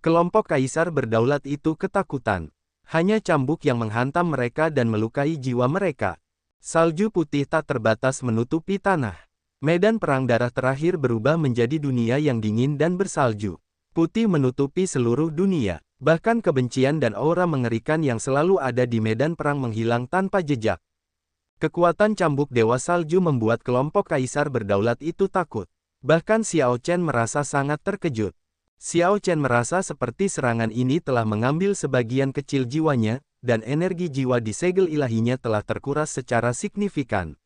Kelompok kaisar berdaulat itu ketakutan. Hanya cambuk yang menghantam mereka dan melukai jiwa mereka. Salju putih tak terbatas menutupi tanah. Medan perang darah terakhir berubah menjadi dunia yang dingin dan bersalju. Putih menutupi seluruh dunia. Bahkan kebencian dan aura mengerikan yang selalu ada di medan perang menghilang tanpa jejak. Kekuatan cambuk Dewa Salju membuat kelompok kaisar berdaulat itu takut. Bahkan Xiao Chen merasa sangat terkejut. Xiao Chen merasa seperti serangan ini telah mengambil sebagian kecil jiwanya, dan energi jiwa di segel ilahinya telah terkuras secara signifikan.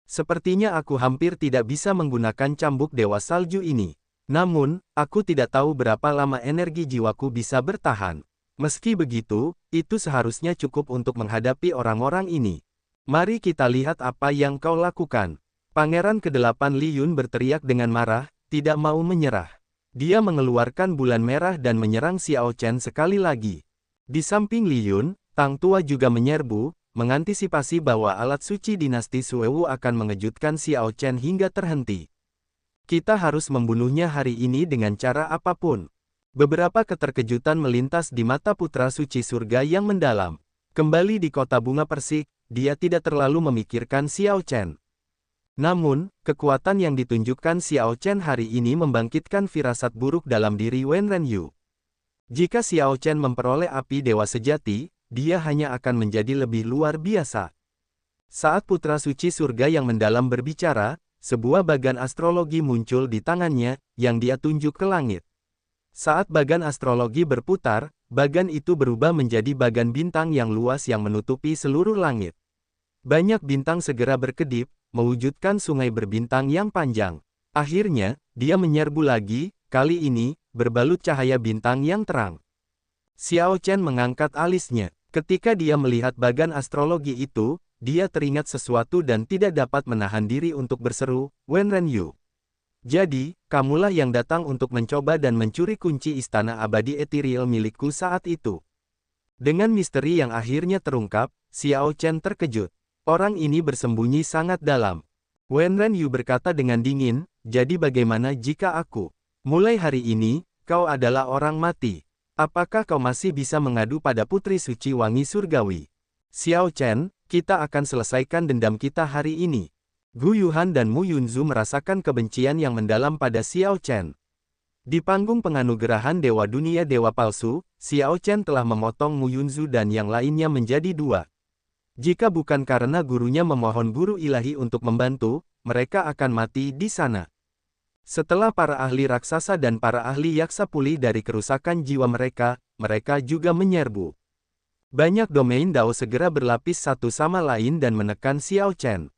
Sepertinya aku hampir tidak bisa menggunakan cambuk Dewa Salju ini. Namun, aku tidak tahu berapa lama energi jiwaku bisa bertahan. Meski begitu, itu seharusnya cukup untuk menghadapi orang-orang ini. Mari kita lihat apa yang kau lakukan. Pangeran ke-8 Li Yun berteriak dengan marah, tidak mau menyerah. Dia mengeluarkan bulan merah dan menyerang Xiao Chen sekali lagi. Di samping Li Yun, Tang Tua juga menyerbu, mengantisipasi bahwa alat suci dinasti Suewu akan mengejutkan Xiao Chen hingga terhenti. Kita harus membunuhnya hari ini dengan cara apapun. Beberapa keterkejutan melintas di mata putra suci surga yang mendalam. Kembali di kota bunga persik, dia tidak terlalu memikirkan Xiao Chen. Namun, kekuatan yang ditunjukkan Xiao Chen hari ini membangkitkan firasat buruk dalam diri Wen Renyu. Jika Xiao Chen memperoleh api dewa sejati, dia hanya akan menjadi lebih luar biasa. Saat putra suci surga yang mendalam berbicara, sebuah bagan astrologi muncul di tangannya, yang dia tunjuk ke langit. Saat bagan astrologi berputar, bagan itu berubah menjadi bagan bintang yang luas yang menutupi seluruh langit. Banyak bintang segera berkedip, mewujudkan sungai berbintang yang panjang. Akhirnya, dia menyerbu lagi, kali ini, berbalut cahaya bintang yang terang. Xiao Chen mengangkat alisnya. Ketika dia melihat bagan astrologi itu, dia teringat sesuatu dan tidak dapat menahan diri untuk berseru, Wen Renyu. Jadi, kamulah yang datang untuk mencoba dan mencuri kunci istana abadi ethereal milikku saat itu. Dengan misteri yang akhirnya terungkap, Xiao Chen terkejut. Orang ini bersembunyi sangat dalam. Wen Renyu berkata dengan dingin, jadi bagaimana jika aku? Mulai hari ini, kau adalah orang mati. Apakah kau masih bisa mengadu pada Putri Suci Wangi Surgawi? Xiao Chen, kita akan selesaikan dendam kita hari ini. Gu Yuhan dan Mu Yunzu merasakan kebencian yang mendalam pada Xiao Chen. Di panggung penganugerahan Dewa Dunia Dewa Palsu, Xiao Chen telah memotong Mu Yunzu dan yang lainnya menjadi dua. Jika bukan karena gurunya memohon guru ilahi untuk membantu, mereka akan mati di sana. Setelah para ahli raksasa dan para ahli yaksa pulih dari kerusakan jiwa mereka, mereka juga menyerbu. Banyak domain Dao segera berlapis satu sama lain dan menekan Xiao Chen.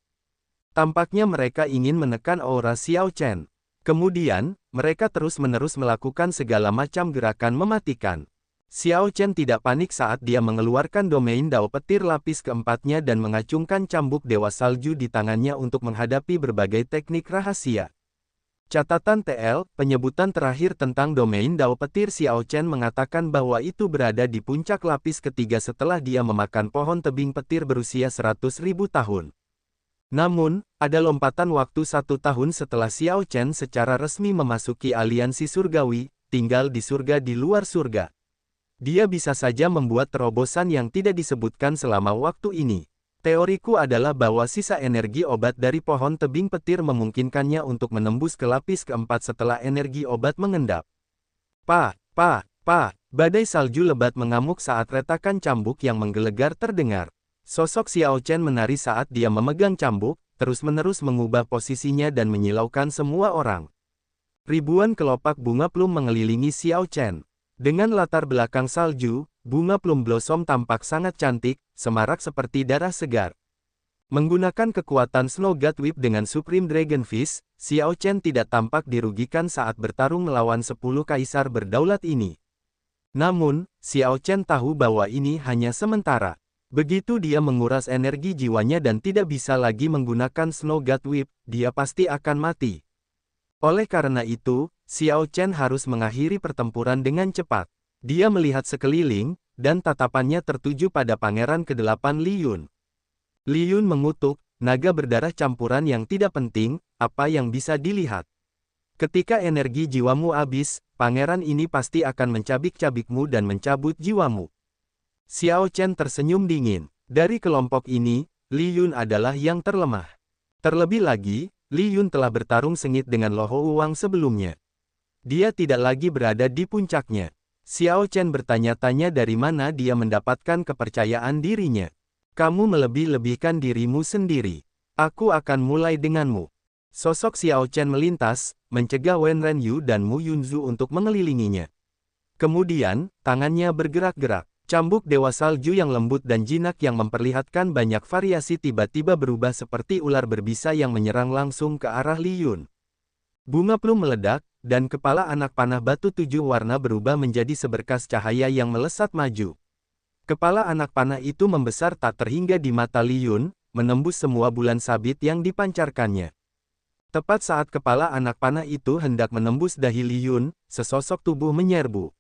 Tampaknya mereka ingin menekan aura Xiao Chen. Kemudian, mereka terus-menerus melakukan segala macam gerakan mematikan. Xiao Chen tidak panik saat dia mengeluarkan domain Dao petir lapis keempatnya dan mengacungkan cambuk Dewa Salju di tangannya untuk menghadapi berbagai teknik rahasia. Catatan TL, penyebutan terakhir tentang domain Dao petir Xiao Chen mengatakan bahwa itu berada di puncak lapis ketiga setelah dia memakan pohon tebing petir berusia 100.000 tahun. Namun, ada lompatan waktu 1 tahun setelah Xiao Chen secara resmi memasuki aliansi surgawi, tinggal di surga di luar surga. Dia bisa saja membuat terobosan yang tidak disebutkan selama waktu ini. Teoriku adalah bahwa sisa energi obat dari pohon tebing petir memungkinkannya untuk menembus ke lapis keempat setelah energi obat mengendap. Badai salju lebat mengamuk saat retakan cambuk yang menggelegar terdengar. Sosok Xiao Chen menari saat dia memegang cambuk, terus-menerus mengubah posisinya dan menyilaukan semua orang. Ribuan kelopak bunga plum mengelilingi Xiao Chen. Dengan latar belakang salju, bunga plum blossom tampak sangat cantik, semarak seperti darah segar. Menggunakan kekuatan Snow God Whip dengan Supreme Dragon Fist, Xiao Chen tidak tampak dirugikan saat bertarung melawan 10 kaisar berdaulat ini. Namun, Xiao Chen tahu bahwa ini hanya sementara. Begitu dia menguras energi jiwanya dan tidak bisa lagi menggunakan Snow God Whip, dia pasti akan mati. Oleh karena itu, Xiao Chen harus mengakhiri pertempuran dengan cepat. Dia melihat sekeliling, dan tatapannya tertuju pada Pangeran ke-8 Li Yun. Li Yun mengutuk, naga berdarah campuran yang tidak penting, apa yang bisa dilihat. Ketika energi jiwamu habis, pangeran ini pasti akan mencabik-cabikmu dan mencabut jiwamu. Xiao Chen tersenyum dingin. Dari kelompok ini, Li Yun adalah yang terlemah. Terlebih lagi, Li Yun telah bertarung sengit dengan Lo Houwang sebelumnya. Dia tidak lagi berada di puncaknya. Xiao Chen bertanya-tanya dari mana dia mendapatkan kepercayaan dirinya. Kamu melebih-lebihkan dirimu sendiri. Aku akan mulai denganmu. Sosok Xiao Chen melintas, mencegah Wen Renyu dan Mu Yunzu untuk mengelilinginya. Kemudian, tangannya bergerak-gerak. Cambuk Dewa Salju yang lembut dan jinak yang memperlihatkan banyak variasi tiba-tiba berubah seperti ular berbisa yang menyerang langsung ke arah Li Yun. Bunga plum meledak, dan kepala anak panah batu 7 warna berubah menjadi seberkas cahaya yang melesat maju. Kepala anak panah itu membesar tak terhingga di mata Li Yun, menembus semua bulan sabit yang dipancarkannya. Tepat saat kepala anak panah itu hendak menembus dahi Li Yun, sesosok tubuh menyerbu.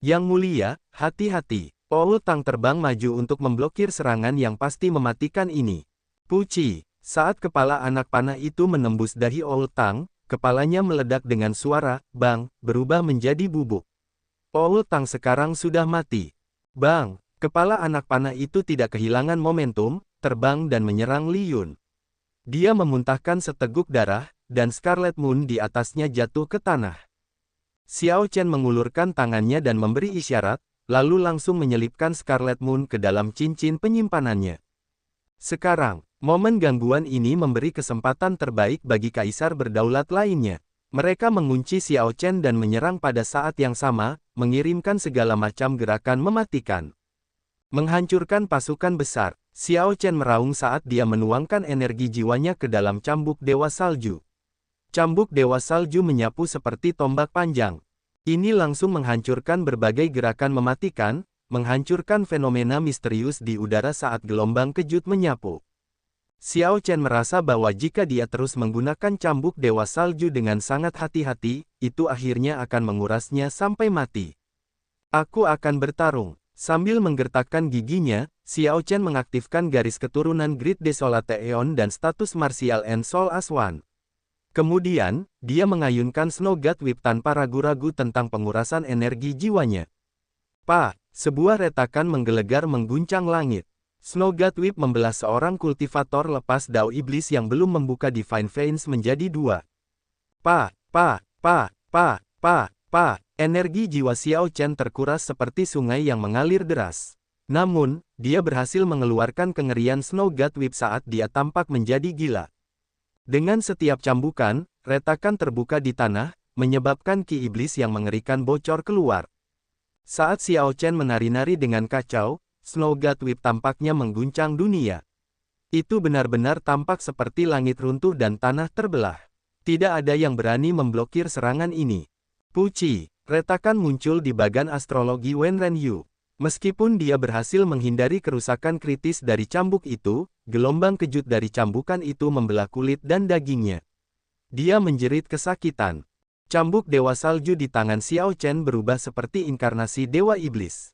Yang mulia, hati-hati. Oul Tang terbang maju untuk memblokir serangan yang pasti mematikan ini. Puci. Saat kepala anak panah itu menembus dahi Oul Tang, kepalanya meledak dengan suara, bang, berubah menjadi bubuk. Oul Tang sekarang sudah mati. Bang, kepala anak panah itu tidak kehilangan momentum, terbang dan menyerang Li Yun. Dia memuntahkan seteguk darah, dan Scarlet Moon di atasnya jatuh ke tanah. Xiao Chen mengulurkan tangannya dan memberi isyarat, lalu langsung menyelipkan Scarlet Moon ke dalam cincin penyimpanannya. Sekarang, momen gangguan ini memberi kesempatan terbaik bagi kaisar berdaulat lainnya. Mereka mengunci Xiao Chen dan menyerang pada saat yang sama, mengirimkan segala macam gerakan mematikan. Menghancurkan pasukan besar. Xiao Chen meraung saat dia menuangkan energi jiwanya ke dalam cambuk Dewa Salju. Cambuk Dewa Salju menyapu seperti tombak panjang. Ini langsung menghancurkan berbagai gerakan mematikan, menghancurkan fenomena misterius di udara saat gelombang kejut menyapu. Xiao Chen merasa bahwa jika dia terus menggunakan cambuk Dewa Salju dengan sangat hati-hati, itu akhirnya akan mengurasnya sampai mati. Aku akan bertarung. Sambil menggertakkan giginya, Xiao Chen mengaktifkan garis keturunan Great Desolate Aeon dan status martial and soul as one. Kemudian, dia mengayunkan Snow God Whip tanpa ragu-ragu tentang pengurasan energi jiwanya. Sebuah retakan menggelegar mengguncang langit. Snow God Whip membelah seorang kultivator lepas dao iblis yang belum membuka Divine Veins menjadi 2. Energi jiwa Xiao Chen terkuras seperti sungai yang mengalir deras. Namun, dia berhasil mengeluarkan kengerian Snow God Whip saat dia tampak menjadi gila. Dengan setiap cambukan, retakan terbuka di tanah, menyebabkan ki iblis yang mengerikan bocor keluar. Saat Xiao Chen menari-nari dengan kacau, Snow God Whip tampaknya mengguncang dunia. Itu benar-benar tampak seperti langit runtuh dan tanah terbelah. Tidak ada yang berani memblokir serangan ini. Puci. Retakan muncul di bagan astrologi Wen Renyu. Meskipun dia berhasil menghindari kerusakan kritis dari cambuk itu, gelombang kejut dari cambukan itu membelah kulit dan dagingnya. Dia menjerit kesakitan. Cambuk Dewa Salju di tangan Xiao Chen berubah seperti inkarnasi Dewa Iblis.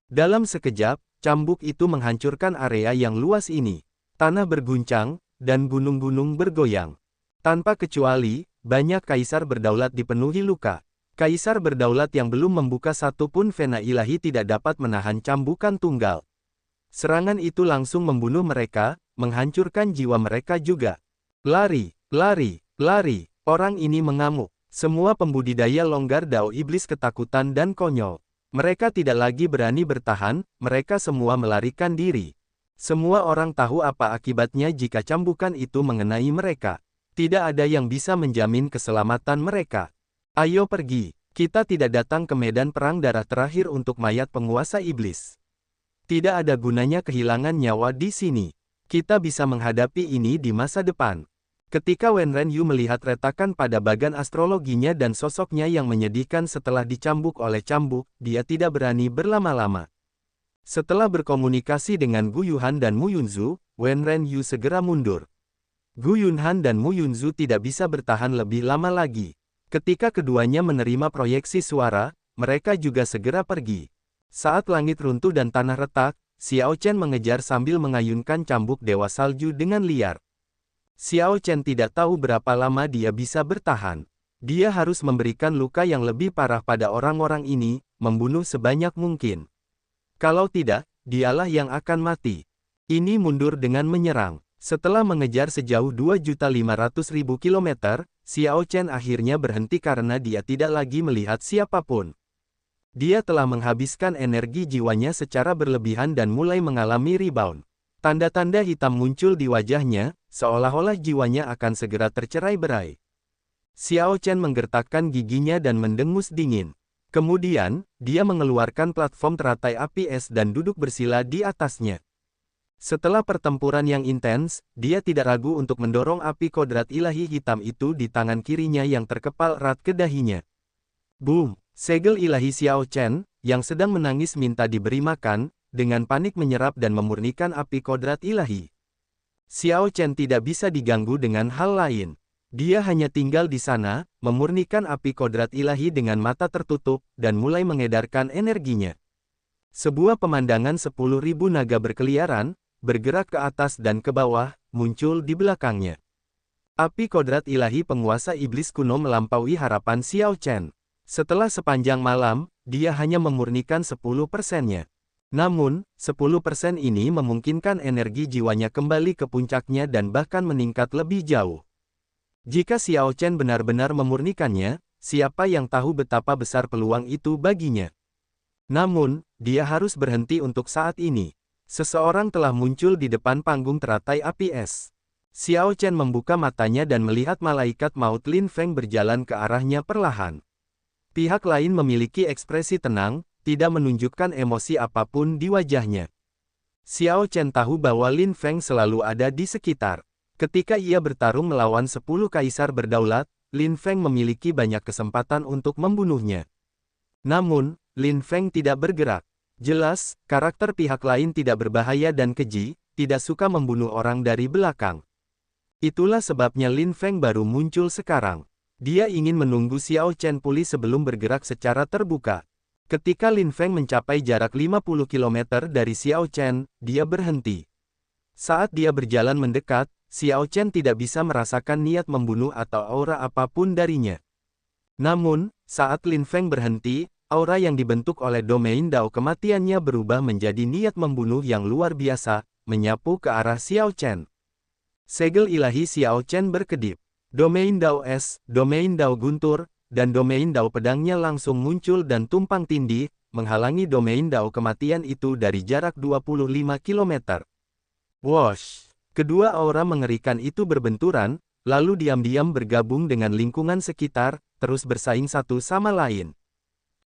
Dalam sekejap, cambuk itu menghancurkan area yang luas ini. Tanah berguncang, dan gunung-gunung bergoyang. Tanpa kecuali, banyak kaisar berdaulat dipenuhi luka. Kaisar berdaulat yang belum membuka satupun vena ilahi tidak dapat menahan cambukan tunggal. Serangan itu langsung membunuh mereka, menghancurkan jiwa mereka juga. Lari, lari, lari, orang ini mengamuk. Semua pembudidaya longgar dao iblis ketakutan dan konyol. Mereka tidak lagi berani bertahan, mereka semua melarikan diri. Semua orang tahu apa akibatnya jika cambukan itu mengenai mereka. Tidak ada yang bisa menjamin keselamatan mereka. Ayo pergi, kita tidak datang ke medan perang darah terakhir untuk mayat penguasa iblis. Tidak ada gunanya kehilangan nyawa di sini. Kita bisa menghadapi ini di masa depan. Ketika Wen Renyu melihat retakan pada bagan astrologinya dan sosoknya yang menyedihkan setelah dicambuk oleh cambuk, dia tidak berani berlama-lama. Setelah berkomunikasi dengan Gu Yuhan dan Mu Yunzu, Wen Renyu segera mundur. Gu Yunhan dan Mu Yunzu tidak bisa bertahan lebih lama lagi. Ketika keduanya menerima proyeksi suara, mereka juga segera pergi. Saat langit runtuh dan tanah retak, Xiao Chen mengejar sambil mengayunkan cambuk Dewa Salju dengan liar. Xiao Chen tidak tahu berapa lama dia bisa bertahan. Dia harus memberikan luka yang lebih parah pada orang-orang ini, membunuh sebanyak mungkin. Kalau tidak, dialah yang akan mati. Ini mundur dengan menyerang. Setelah mengejar sejauh 2.500.000 kilometer, Xiao Chen akhirnya berhenti karena dia tidak lagi melihat siapapun. Dia telah menghabiskan energi jiwanya secara berlebihan dan mulai mengalami rebound. Tanda-tanda hitam muncul di wajahnya, seolah-olah jiwanya akan segera tercerai-berai. Xiao Chen menggertakkan giginya dan mendengus dingin. Kemudian, dia mengeluarkan platform teratai api es dan duduk bersila di atasnya. Setelah pertempuran yang intens, dia tidak ragu untuk mendorong api kodrat ilahi hitam itu di tangan kirinya yang terkepal erat ke dahinya. Boom! Segel ilahi Xiao Chen, yang sedang menangis minta diberi makan, dengan panik menyerap dan memurnikan api kodrat ilahi. Xiao Chen tidak bisa diganggu dengan hal lain. Dia hanya tinggal di sana, memurnikan api kodrat ilahi dengan mata tertutup, dan mulai mengedarkan energinya. Sebuah pemandangan 10.000 naga berkeliaran, bergerak ke atas dan ke bawah, muncul di belakangnya. Api kodrat ilahi penguasa iblis kuno melampaui harapan Xiao Chen. Setelah sepanjang malam, dia hanya memurnikan 10%-nya. Namun, 10% ini memungkinkan energi jiwanya kembali ke puncaknya dan bahkan meningkat lebih jauh. Jika Xiao Chen benar-benar memurnikannya, siapa yang tahu betapa besar peluang itu baginya. Namun, dia harus berhenti untuk saat ini. Seseorang telah muncul di depan panggung teratai api es. Xiao Chen membuka matanya dan melihat malaikat maut Lin Feng berjalan ke arahnya perlahan. Pihak lain memiliki ekspresi tenang, tidak menunjukkan emosi apapun di wajahnya. Xiao Chen tahu bahwa Lin Feng selalu ada di sekitar. Ketika ia bertarung melawan 10 kaisar berdaulat, Lin Feng memiliki banyak kesempatan untuk membunuhnya. Namun, Lin Feng tidak bergerak. Jelas, karakter pihak lain tidak berbahaya dan keji, tidak suka membunuh orang dari belakang. Itulah sebabnya Lin Feng baru muncul sekarang. Dia ingin menunggu Xiao Chen pulih sebelum bergerak secara terbuka. Ketika Lin Feng mencapai jarak 50 km dari Xiao Chen, dia berhenti. Saat dia berjalan mendekat, Xiao Chen tidak bisa merasakan niat membunuh atau aura apapun darinya. Namun, saat Lin Feng berhenti, aura yang dibentuk oleh domain Dao kematiannya berubah menjadi niat membunuh yang luar biasa, menyapu ke arah Xiao Chen. Segel ilahi Xiao Chen berkedip. Domain Dao es, domain Dao guntur, dan domain Dao pedangnya langsung muncul dan tumpang tindih, menghalangi domain Dao kematian itu dari jarak 25 km. Wosh! Kedua aura mengerikan itu berbenturan, lalu diam-diam bergabung dengan lingkungan sekitar, terus bersaing satu sama lain.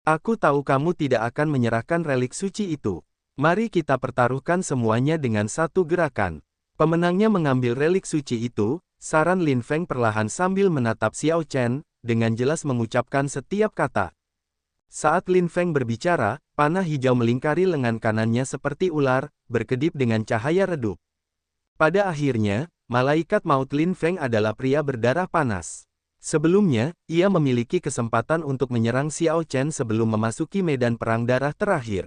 Aku tahu kamu tidak akan menyerahkan relik suci itu. Mari kita pertaruhkan semuanya dengan satu gerakan. Pemenangnya mengambil relik suci itu, saran Lin Feng perlahan sambil menatap Xiao Chen, dengan jelas mengucapkan setiap kata. Saat Lin Feng berbicara, panah hijau melingkari lengan kanannya seperti ular, berkedip dengan cahaya redup. Pada akhirnya, malaikat maut Lin Feng adalah pria berdarah panas. Sebelumnya, ia memiliki kesempatan untuk menyerang Xiao Chen sebelum memasuki medan perang darah terakhir.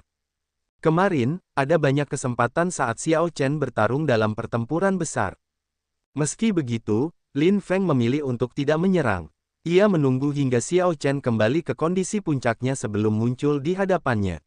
Kemarin, ada banyak kesempatan saat Xiao Chen bertarung dalam pertempuran besar. Meski begitu, Lin Feng memilih untuk tidak menyerang. Ia menunggu hingga Xiao Chen kembali ke kondisi puncaknya sebelum muncul di hadapannya.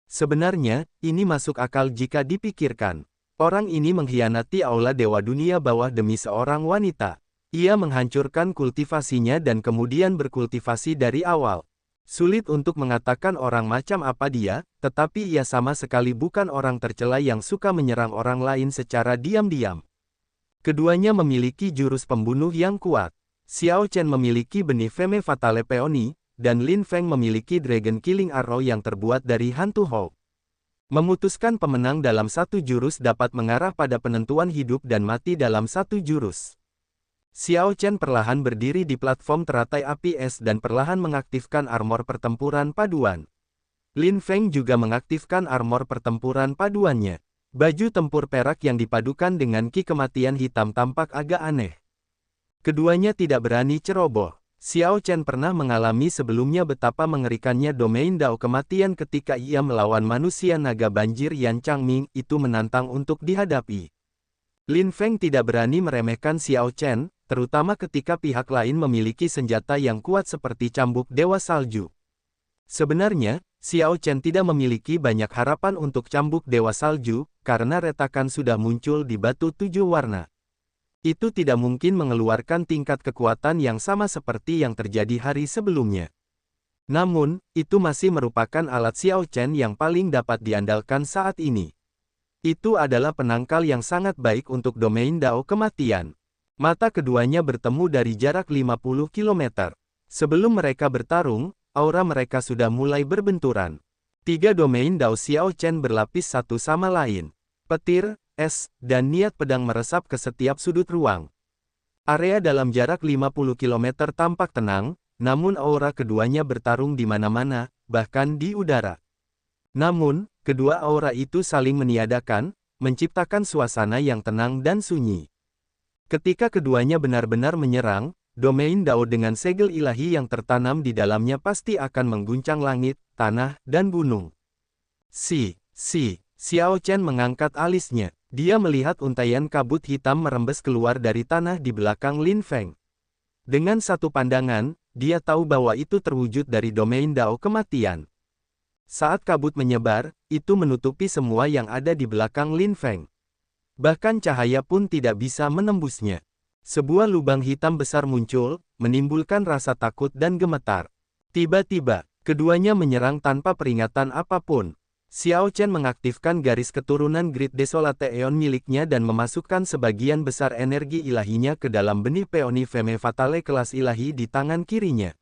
Sebenarnya, ini masuk akal jika dipikirkan. Orang ini mengkhianati aula Dewa Dunia Bawah demi seorang wanita. Ia menghancurkan kultivasinya dan kemudian berkultivasi dari awal. Sulit untuk mengatakan orang macam apa dia, tetapi ia sama sekali bukan orang tercela yang suka menyerang orang lain secara diam-diam. Keduanya memiliki jurus pembunuh yang kuat. Xiao Chen memiliki benih Femme Fatale Peony, dan Lin Feng memiliki Dragon Killing Arrow yang terbuat dari hantu Hawk. Memutuskan pemenang dalam satu jurus dapat mengarah pada penentuan hidup dan mati dalam satu jurus. Xiao Chen perlahan berdiri di platform teratai api es dan perlahan mengaktifkan armor pertempuran paduan. Lin Feng juga mengaktifkan armor pertempuran paduannya. Baju tempur perak yang dipadukan dengan ki kematian hitam tampak agak aneh. Keduanya tidak berani ceroboh. Xiao Chen pernah mengalami sebelumnya betapa mengerikannya domain Dao kematian ketika ia melawan manusia naga banjir Yan Changming, itu menantang untuk dihadapi. Lin Feng tidak berani meremehkan Xiao Chen, terutama ketika pihak lain memiliki senjata yang kuat seperti cambuk Dewa Salju. Sebenarnya, Xiao Chen tidak memiliki banyak harapan untuk cambuk Dewa Salju, karena retakan sudah muncul di batu 7 warna. Itu tidak mungkin mengeluarkan tingkat kekuatan yang sama seperti yang terjadi hari sebelumnya. Namun, itu masih merupakan alat Xiao Chen yang paling dapat diandalkan saat ini. Itu adalah penangkal yang sangat baik untuk domain Dao Kematian. Mata keduanya bertemu dari jarak 50 km. Sebelum mereka bertarung, aura mereka sudah mulai berbenturan. 3 domain Dao Xiao Chen berlapis satu sama lain. Petir, es, dan niat pedang meresap ke setiap sudut ruang. Area dalam jarak 50 km tampak tenang, namun aura keduanya bertarung di mana-mana, bahkan di udara. Namun, kedua aura itu saling meniadakan, menciptakan suasana yang tenang dan sunyi. Ketika keduanya benar-benar menyerang, domain Dao dengan segel ilahi yang tertanam di dalamnya pasti akan mengguncang langit, tanah, dan gunung. Xiao Chen mengangkat alisnya. Dia melihat untaian kabut hitam merembes keluar dari tanah di belakang Lin Feng. Dengan satu pandangan, dia tahu bahwa itu terwujud dari domain Dao Kematian. Saat kabut menyebar, itu menutupi semua yang ada di belakang Lin Feng. Bahkan cahaya pun tidak bisa menembusnya. Sebuah lubang hitam besar muncul, menimbulkan rasa takut dan gemetar. Tiba-tiba, keduanya menyerang tanpa peringatan apapun. Xiao Chen mengaktifkan garis keturunan Grid Desolate Eon miliknya dan memasukkan sebagian besar energi ilahinya ke dalam benih peoni Femme Fatale kelas ilahi di tangan kirinya.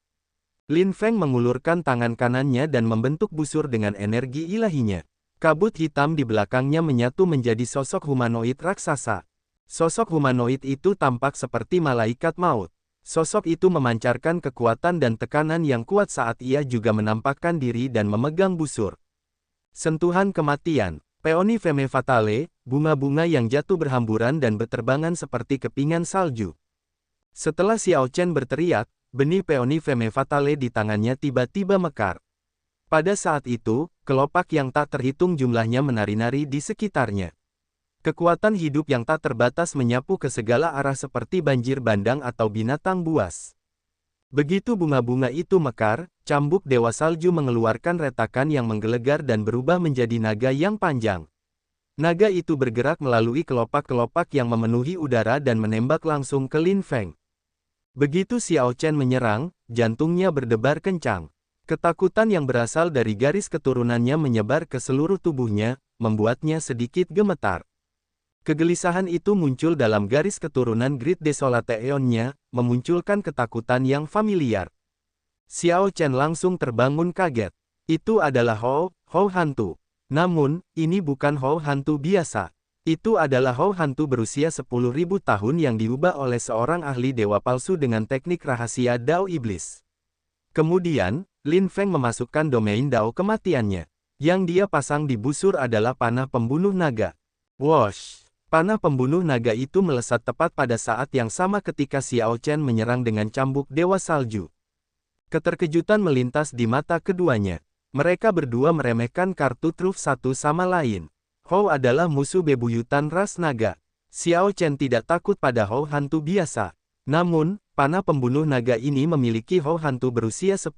Lin Feng mengulurkan tangan kanannya dan membentuk busur dengan energi ilahinya. Kabut hitam di belakangnya menyatu menjadi sosok humanoid raksasa. Sosok humanoid itu tampak seperti malaikat maut. Sosok itu memancarkan kekuatan dan tekanan yang kuat saat ia juga menampakkan diri dan memegang busur. Sentuhan kematian, peoni Femme Fatale, bunga-bunga yang jatuh berhamburan dan berterbangan seperti kepingan salju. Setelah Xiao Chen berteriak, benih peoni Femme Fatale di tangannya tiba-tiba mekar. Pada saat itu, kelopak yang tak terhitung jumlahnya menari-nari di sekitarnya. Kekuatan hidup yang tak terbatas menyapu ke segala arah seperti banjir bandang atau binatang buas. Begitu bunga-bunga itu mekar, cambuk Dewa Salju mengeluarkan retakan yang menggelegar dan berubah menjadi naga yang panjang. Naga itu bergerak melalui kelopak-kelopak yang memenuhi udara dan menembak langsung ke Lin Feng. Begitu Xiao Chen menyerang, jantungnya berdebar kencang. Ketakutan yang berasal dari garis keturunannya menyebar ke seluruh tubuhnya, membuatnya sedikit gemetar. Kegelisahan itu muncul dalam garis keturunan Grid Desolate Eon-nya, memunculkan ketakutan yang familiar. Xiao Chen langsung terbangun kaget. Itu adalah Hou hantu. Namun, ini bukan Hou hantu biasa. Itu adalah Hou hantu berusia 10.000 tahun yang diubah oleh seorang ahli dewa palsu dengan teknik rahasia Dao Iblis. Kemudian, Lin Feng memasukkan domain Dao kematiannya. Yang dia pasang di busur adalah panah pembunuh naga. Wosh! Panah pembunuh naga itu melesat tepat pada saat yang sama ketika Xiao Chen menyerang dengan cambuk Dewa Salju. Keterkejutan melintas di mata keduanya. Mereka berdua meremehkan kartu truf satu sama lain. Hou adalah musuh bebuyutan ras naga. Xiao Chen tidak takut pada Hou hantu biasa. Namun, panah pembunuh naga ini memiliki Hou hantu berusia 10.000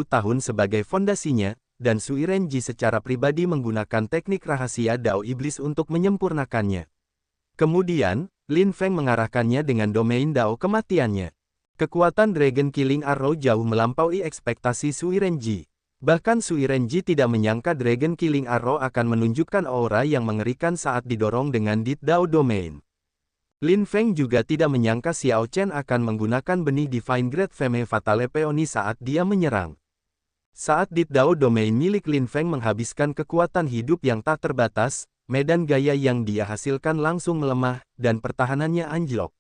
tahun sebagai fondasinya, dan Sui Renji secara pribadi menggunakan teknik rahasia Dao Iblis untuk menyempurnakannya. Kemudian, Lin Feng mengarahkannya dengan domain Dao kematiannya. Kekuatan Dragon Killing Arrow jauh melampaui ekspektasi Sui Renji. Bahkan Sui Renji tidak menyangka Dragon Killing Arrow akan menunjukkan aura yang mengerikan saat didorong dengan Dit Dao Domain. Lin Feng juga tidak menyangka Xiao Chen akan menggunakan benih Divine Grade Femme Fatale Peony saat dia menyerang. Saat Dit Dao Domain milik Lin Feng menghabiskan kekuatan hidup yang tak terbatas, medan gaya yang dia hasilkan langsung melemah, dan pertahanannya anjlok.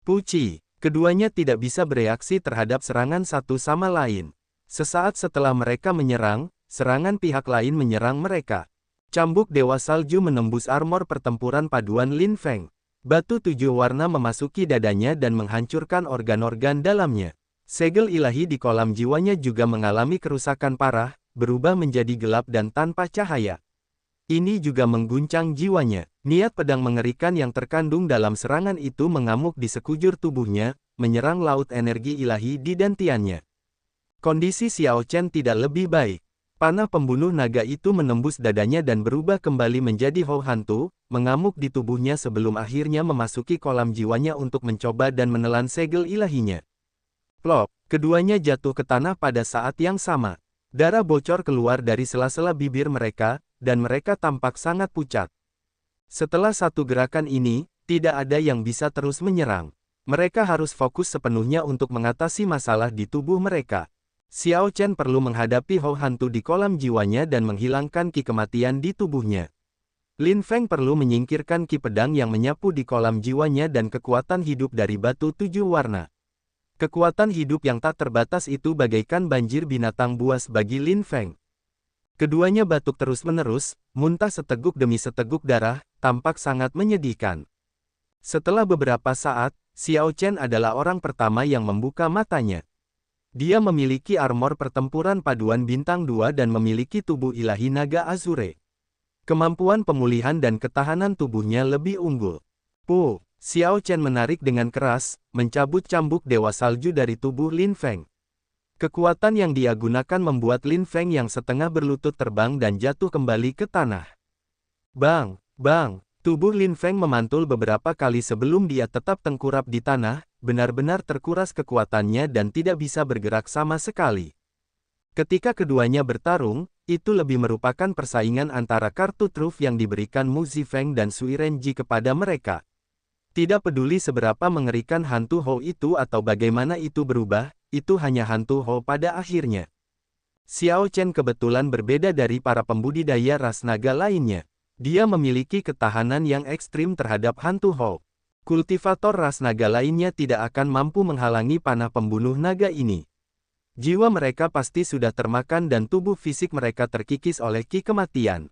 Puci, keduanya tidak bisa bereaksi terhadap serangan satu sama lain. Sesaat setelah mereka menyerang, serangan pihak lain menyerang mereka. Cambuk Dewa Salju menembus armor pertempuran paduan Lin Feng. Batu 7 warna memasuki dadanya dan menghancurkan organ-organ dalamnya. Segel ilahi di kolam jiwanya juga mengalami kerusakan parah, berubah menjadi gelap dan tanpa cahaya. Ini juga mengguncang jiwanya. Niat pedang mengerikan yang terkandung dalam serangan itu mengamuk di sekujur tubuhnya, menyerang laut energi ilahi di dantiannya. Kondisi Xiao Chen tidak lebih baik. Panah pembunuh naga itu menembus dadanya dan berubah kembali menjadi Hou hantu, mengamuk di tubuhnya sebelum akhirnya memasuki kolam jiwanya untuk mencoba dan menelan segel ilahinya. Plop, keduanya jatuh ke tanah pada saat yang sama. Darah bocor keluar dari sela-sela bibir mereka, dan mereka tampak sangat pucat. Setelah satu gerakan ini, tidak ada yang bisa terus menyerang. Mereka harus fokus sepenuhnya untuk mengatasi masalah di tubuh mereka. Xiao Chen perlu menghadapi Hou hantu di kolam jiwanya dan menghilangkan ki kematian di tubuhnya. Lin Feng perlu menyingkirkan ki pedang yang menyapu di kolam jiwanya dan kekuatan hidup dari batu 7 warna. Kekuatan hidup yang tak terbatas itu bagaikan banjir binatang buas bagi Lin Feng. Keduanya batuk terus-menerus, muntah seteguk demi seteguk darah, tampak sangat menyedihkan. Setelah beberapa saat, Xiao Chen adalah orang pertama yang membuka matanya. Dia memiliki armor pertempuran paduan bintang 2 dan memiliki tubuh ilahi naga Azure. Kemampuan pemulihan dan ketahanan tubuhnya lebih unggul. Puh, Xiao Chen menarik dengan keras, mencabut cambuk Dewa Salju dari tubuh Lin Feng. Kekuatan yang dia gunakan membuat Lin Feng yang setengah berlutut terbang dan jatuh kembali ke tanah. Bang, bang, tubuh Lin Feng memantul beberapa kali sebelum dia tetap tengkurap di tanah, benar-benar terkuras kekuatannya dan tidak bisa bergerak sama sekali. Ketika keduanya bertarung, itu lebih merupakan persaingan antara kartu truf yang diberikan Mu Zifeng dan Sui Renji kepada mereka. Tidak peduli seberapa mengerikan hantu Hou itu atau bagaimana itu berubah, itu hanya hantu Hou pada akhirnya. Xiao Chen kebetulan berbeda dari para pembudidaya ras naga lainnya. Dia memiliki ketahanan yang ekstrim terhadap hantu Hou. Kultivator ras naga lainnya tidak akan mampu menghalangi panah pembunuh naga ini. Jiwa mereka pasti sudah termakan dan tubuh fisik mereka terkikis oleh ki kematian.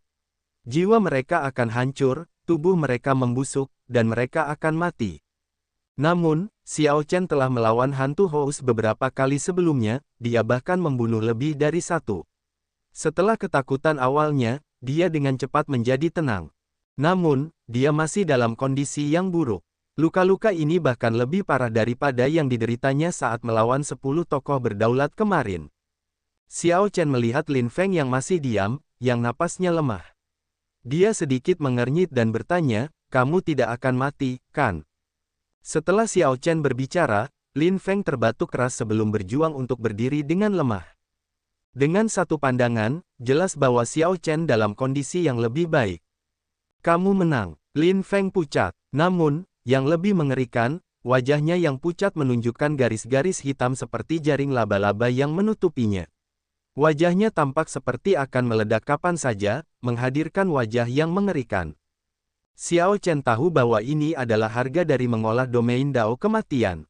Jiwa mereka akan hancur, tubuh mereka membusuk, dan mereka akan mati. Namun, Xiao Chen telah melawan hantu Hou beberapa kali sebelumnya, dia bahkan membunuh lebih dari satu. Setelah ketakutan awalnya, dia dengan cepat menjadi tenang. Namun, dia masih dalam kondisi yang buruk. Luka-luka ini bahkan lebih parah daripada yang dideritanya saat melawan 10 tokoh berdaulat kemarin. Xiao Chen melihat Lin Feng yang masih diam, yang napasnya lemah. Dia sedikit mengernyit dan bertanya, "Kamu tidak akan mati, kan?" Setelah Xiao Chen berbicara, Lin Feng terbatuk keras sebelum berjuang untuk berdiri dengan lemah. Dengan satu pandangan, jelas bahwa Xiao Chen dalam kondisi yang lebih baik. "Kamu menang." Lin Feng pucat. Namun, yang lebih mengerikan, wajahnya yang pucat menunjukkan garis-garis hitam seperti jaring laba-laba yang menutupinya. Wajahnya tampak seperti akan meledak kapan saja, menghadirkan wajah yang mengerikan. Xiao Chen tahu bahwa ini adalah harga dari mengolah domain Dao kematian.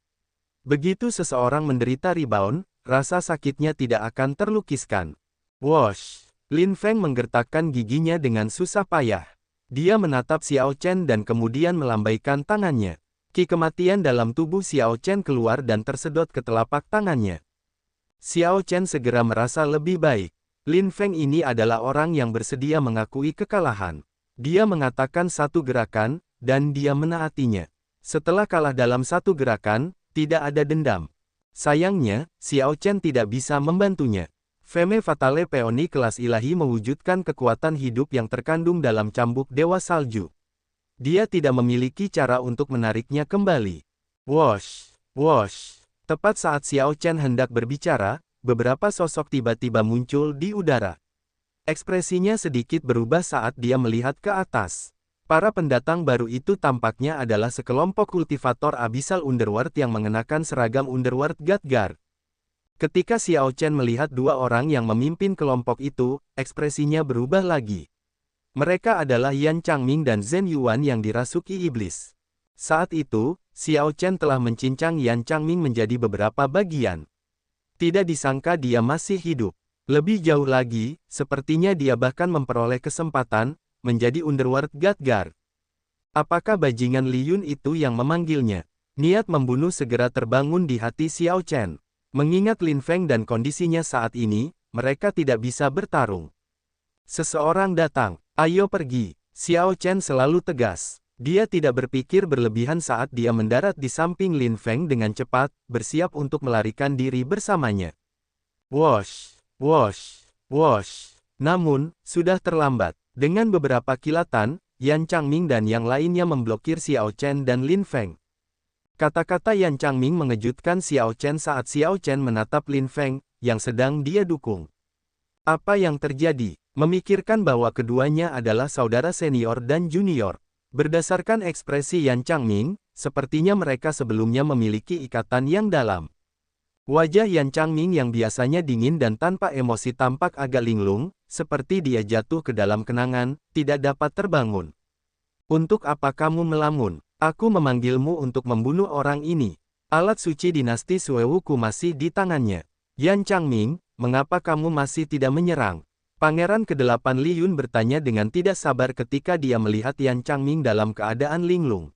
Begitu seseorang menderita rebound, rasa sakitnya tidak akan terlukiskan. Wosh! Lin Feng menggertakkan giginya dengan susah payah. Dia menatap Xiao Chen dan kemudian melambaikan tangannya. Ki kematian dalam tubuh Xiao Chen keluar dan tersedot ke telapak tangannya. Xiao Chen segera merasa lebih baik. Lin Feng ini adalah orang yang bersedia mengakui kekalahan. Dia mengatakan satu gerakan, dan dia menaatinya. Setelah kalah dalam satu gerakan, tidak ada dendam. Sayangnya, Xiao Chen tidak bisa membantunya. Femme Fatale Peony kelas ilahi mewujudkan kekuatan hidup yang terkandung dalam cambuk Dewa Salju. Dia tidak memiliki cara untuk menariknya kembali. Wosh! Wosh! Tepat saat Xiao Chen hendak berbicara, beberapa sosok tiba-tiba muncul di udara. Ekspresinya sedikit berubah saat dia melihat ke atas. Para pendatang baru itu tampaknya adalah sekelompok kultivator Abyssal Underworld yang mengenakan seragam Underworld Guard. Ketika Xiao Chen melihat dua orang yang memimpin kelompok itu, ekspresinya berubah lagi. Mereka adalah Yan Changming dan Zhen Yuan yang dirasuki iblis. Saat itu, Xiao Chen telah mencincang Yan Changming menjadi beberapa bagian. Tidak disangka dia masih hidup. Lebih jauh lagi, sepertinya dia bahkan memperoleh kesempatan menjadi Underworld Guard. Apakah bajingan Li Yun itu yang memanggilnya? Niat membunuh segera terbangun di hati Xiao Chen. Mengingat Lin Feng dan kondisinya saat ini, mereka tidak bisa bertarung. Seseorang datang. Ayo pergi. Xiao Chen selalu tegas. Dia tidak berpikir berlebihan saat dia mendarat di samping Lin Feng dengan cepat, bersiap untuk melarikan diri bersamanya. Wosh, wosh, wosh. Namun, sudah terlambat. Dengan beberapa kilatan, Yan Changming dan yang lainnya memblokir Xiao Chen dan Lin Feng. Kata-kata Yan Changming mengejutkan Xiao Chen saat Xiao Chen menatap Lin Feng, yang sedang dia dukung. Apa yang terjadi? Memikirkan bahwa keduanya adalah saudara senior dan junior. Berdasarkan ekspresi Yan Changming, sepertinya mereka sebelumnya memiliki ikatan yang dalam. Wajah Yan Changming yang biasanya dingin dan tanpa emosi tampak agak linglung, seperti dia jatuh ke dalam kenangan, tidak dapat terbangun. Untuk apa kamu melamun? Aku memanggilmu untuk membunuh orang ini. Alat suci dinasti Suewuku masih di tangannya. Yan Changming, mengapa kamu masih tidak menyerang? Pangeran ke-8 Li Yun bertanya dengan tidak sabar ketika dia melihat Yan Changming dalam keadaan linglung.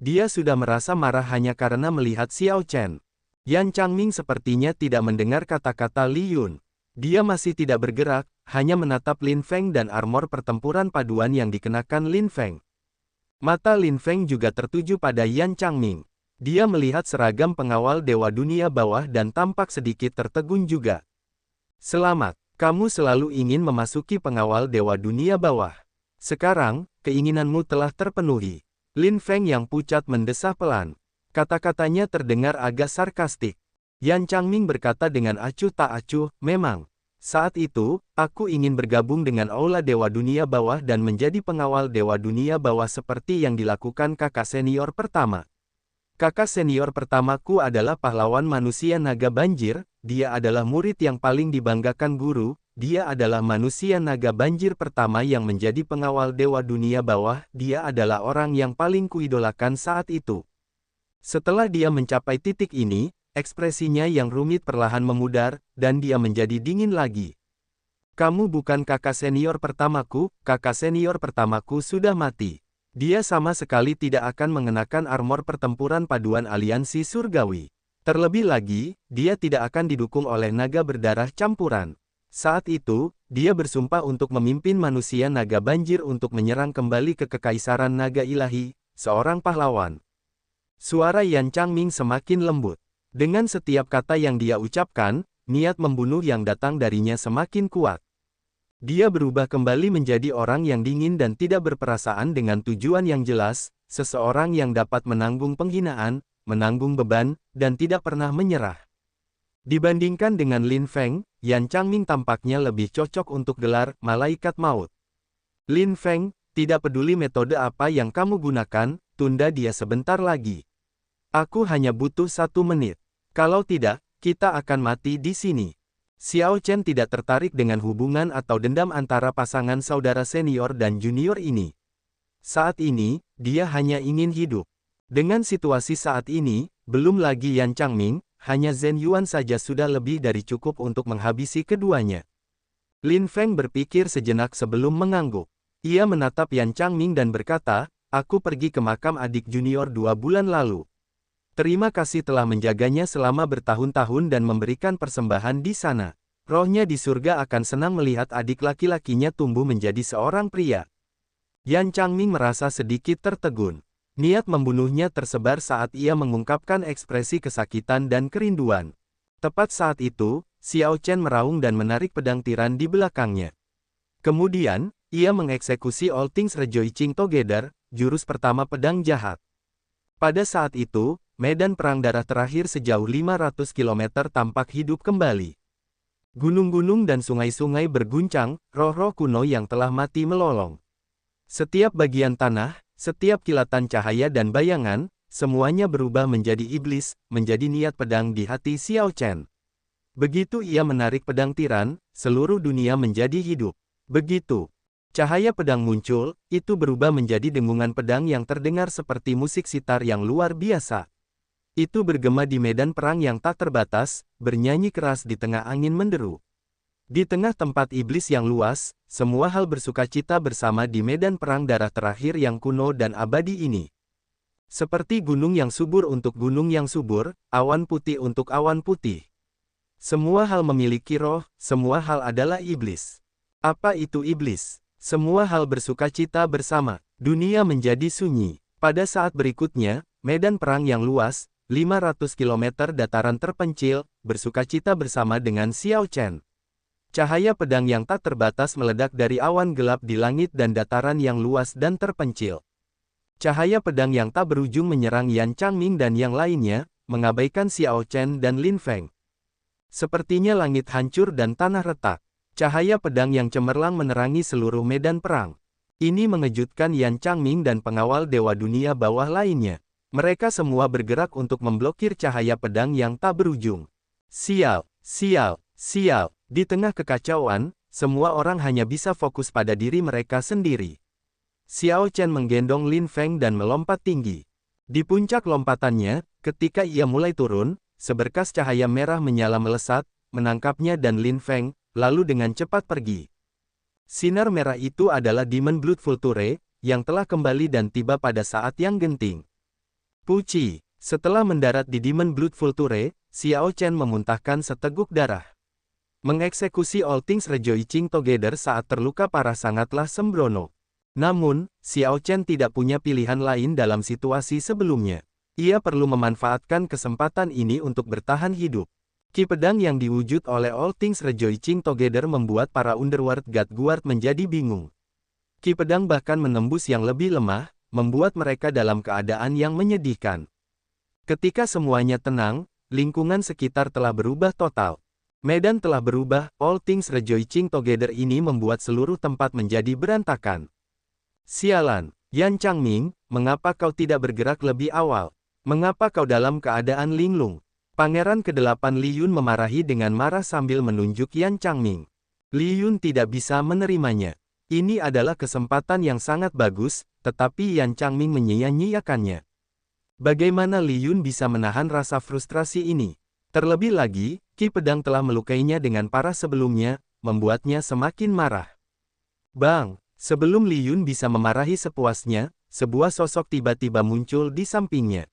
Dia sudah merasa marah hanya karena melihat Xiao Chen. Yan Changming sepertinya tidak mendengar kata-kata Li Yun. Dia masih tidak bergerak, hanya menatap Lin Feng dan armor pertempuran paduan yang dikenakan Lin Feng. Mata Lin Feng juga tertuju pada Yan Changming. Dia melihat seragam pengawal Dewa Dunia Bawah dan tampak sedikit tertegun juga. Selamat. Kamu selalu ingin memasuki pengawal Dewa Dunia Bawah. Sekarang, keinginanmu telah terpenuhi. Lin Feng yang pucat mendesah pelan. Kata-katanya terdengar agak sarkastik. Yan Changming berkata dengan acuh tak acuh, memang. Saat itu, aku ingin bergabung dengan Aula Dewa Dunia Bawah dan menjadi pengawal Dewa Dunia Bawah seperti yang dilakukan kakak senior pertama. Kakak senior pertamaku adalah pahlawan manusia naga banjir, dia adalah murid yang paling dibanggakan guru, dia adalah manusia naga banjir pertama yang menjadi pengawal Dewa Dunia Bawah, dia adalah orang yang paling kuidolakan saat itu. Setelah dia mencapai titik ini, ekspresinya yang rumit perlahan memudar, dan dia menjadi dingin lagi. Kamu bukan kakak senior pertamaku, kakak senior pertamaku sudah mati. Dia sama sekali tidak akan mengenakan armor pertempuran paduan aliansi surgawi. Terlebih lagi, dia tidak akan didukung oleh naga berdarah campuran. Saat itu, dia bersumpah untuk memimpin manusia naga banjir untuk menyerang kembali ke kekaisaran naga ilahi, seorang pahlawan. Suara Yan Changming semakin lembut. Dengan setiap kata yang dia ucapkan, niat membunuh yang datang darinya semakin kuat. Dia berubah kembali menjadi orang yang dingin dan tidak berperasaan dengan tujuan yang jelas, seseorang yang dapat menanggung penghinaan, menanggung beban, dan tidak pernah menyerah. Dibandingkan dengan Lin Feng, Yan Changming tampaknya lebih cocok untuk gelar Malaikat Maut. Lin Feng, tidak peduli metode apa yang kamu gunakan, tunda dia sebentar lagi. Aku hanya butuh 1 menit. Kalau tidak, kita akan mati di sini. Xiao Chen tidak tertarik dengan hubungan atau dendam antara pasangan saudara senior dan junior ini. Saat ini, dia hanya ingin hidup. Dengan situasi saat ini, belum lagi Yan Changming, hanya Zhen Yuan saja sudah lebih dari cukup untuk menghabisi keduanya. Lin Feng berpikir sejenak sebelum mengangguk. Ia menatap Yan Changming dan berkata, aku pergi ke makam adik junior 2 bulan lalu. Terima kasih telah menjaganya selama bertahun-tahun dan memberikan persembahan di sana. Rohnya di surga akan senang melihat adik laki-lakinya tumbuh menjadi seorang pria. Yan Changming merasa sedikit tertegun. Niat membunuhnya tersebar saat ia mengungkapkan ekspresi kesakitan dan kerinduan. Tepat saat itu, Xiao Chen meraung dan menarik pedang tiran di belakangnya. Kemudian, ia mengeksekusi All Things Rejoicing Together, jurus pertama pedang jahat. Pada saat itu, medan perang darah terakhir sejauh 500 km tampak hidup kembali. Gunung-gunung dan sungai-sungai berguncang, roh-roh kuno yang telah mati melolong. Setiap bagian tanah, setiap kilatan cahaya dan bayangan, semuanya berubah menjadi iblis, menjadi niat pedang di hati Xiao Chen. Begitu ia menarik pedang tiran, seluruh dunia menjadi hidup. Begitu cahaya pedang muncul, itu berubah menjadi dengungan pedang yang terdengar seperti musik sitar yang luar biasa. Itu bergema di medan perang yang tak terbatas, bernyanyi keras di tengah angin menderu. Di tengah tempat iblis yang luas, semua hal bersukacita bersama di medan perang darah terakhir yang kuno dan abadi ini. Seperti gunung yang subur untuk gunung yang subur, awan putih untuk awan putih. Semua hal memiliki roh, semua hal adalah iblis. Apa itu iblis? Semua hal bersukacita bersama. Dunia menjadi sunyi. Pada saat berikutnya, medan perang yang luas, 500 km dataran terpencil, bersukacita bersama dengan Xiao Chen. Cahaya pedang yang tak terbatas meledak dari awan gelap di langit dan dataran yang luas dan terpencil. Cahaya pedang yang tak berujung menyerang Yan Changming dan yang lainnya, mengabaikan Xiao Chen dan Lin Feng. Sepertinya langit hancur dan tanah retak. Cahaya pedang yang cemerlang menerangi seluruh medan perang. Ini mengejutkan Yan Changming dan pengawal Dewa Dunia Bawah lainnya. Mereka semua bergerak untuk memblokir cahaya pedang yang tak berujung. Sial, sial, sial. Di tengah kekacauan, semua orang hanya bisa fokus pada diri mereka sendiri. Xiao Chen menggendong Lin Feng dan melompat tinggi. Di puncak lompatannya, ketika ia mulai turun, seberkas cahaya merah menyala melesat, menangkapnya dan Lin Feng, lalu dengan cepat pergi. Sinar merah itu adalah Demon Blood Vulture, yang telah kembali dan tiba pada saat yang genting. Puci, setelah mendarat di Demon Blood Vulture, Xiao Chen memuntahkan seteguk darah. Mengeksekusi All Things Rejoicing Together saat terluka parah sangatlah sembrono. Namun, Xiao Chen tidak punya pilihan lain dalam situasi sebelumnya. Ia perlu memanfaatkan kesempatan ini untuk bertahan hidup. Ki pedang yang diwujud oleh All Things Rejoicing Together membuat para Underworld God Guard menjadi bingung. Ki pedang bahkan menembus yang lebih lemah, membuat mereka dalam keadaan yang menyedihkan. Ketika semuanya tenang, lingkungan sekitar telah berubah total. Medan telah berubah, All Things Rejoicing Together ini membuat seluruh tempat menjadi berantakan. Sialan, Yan Changming, mengapa kau tidak bergerak lebih awal? Mengapa kau dalam keadaan linglung? Pangeran ke-8 Li Yun memarahi dengan marah sambil menunjuk Yan Changming. Li Yun tidak bisa menerimanya. Ini adalah kesempatan yang sangat bagus, tetapi Yan Changming menyia-nyiakannya. Bagaimana Li Yun bisa menahan rasa frustrasi ini? Terlebih lagi, Ki pedang telah melukainya dengan parah sebelumnya, membuatnya semakin marah. Bang! Sebelum Li Yun bisa memarahi sepuasnya, sebuah sosok tiba-tiba muncul di sampingnya.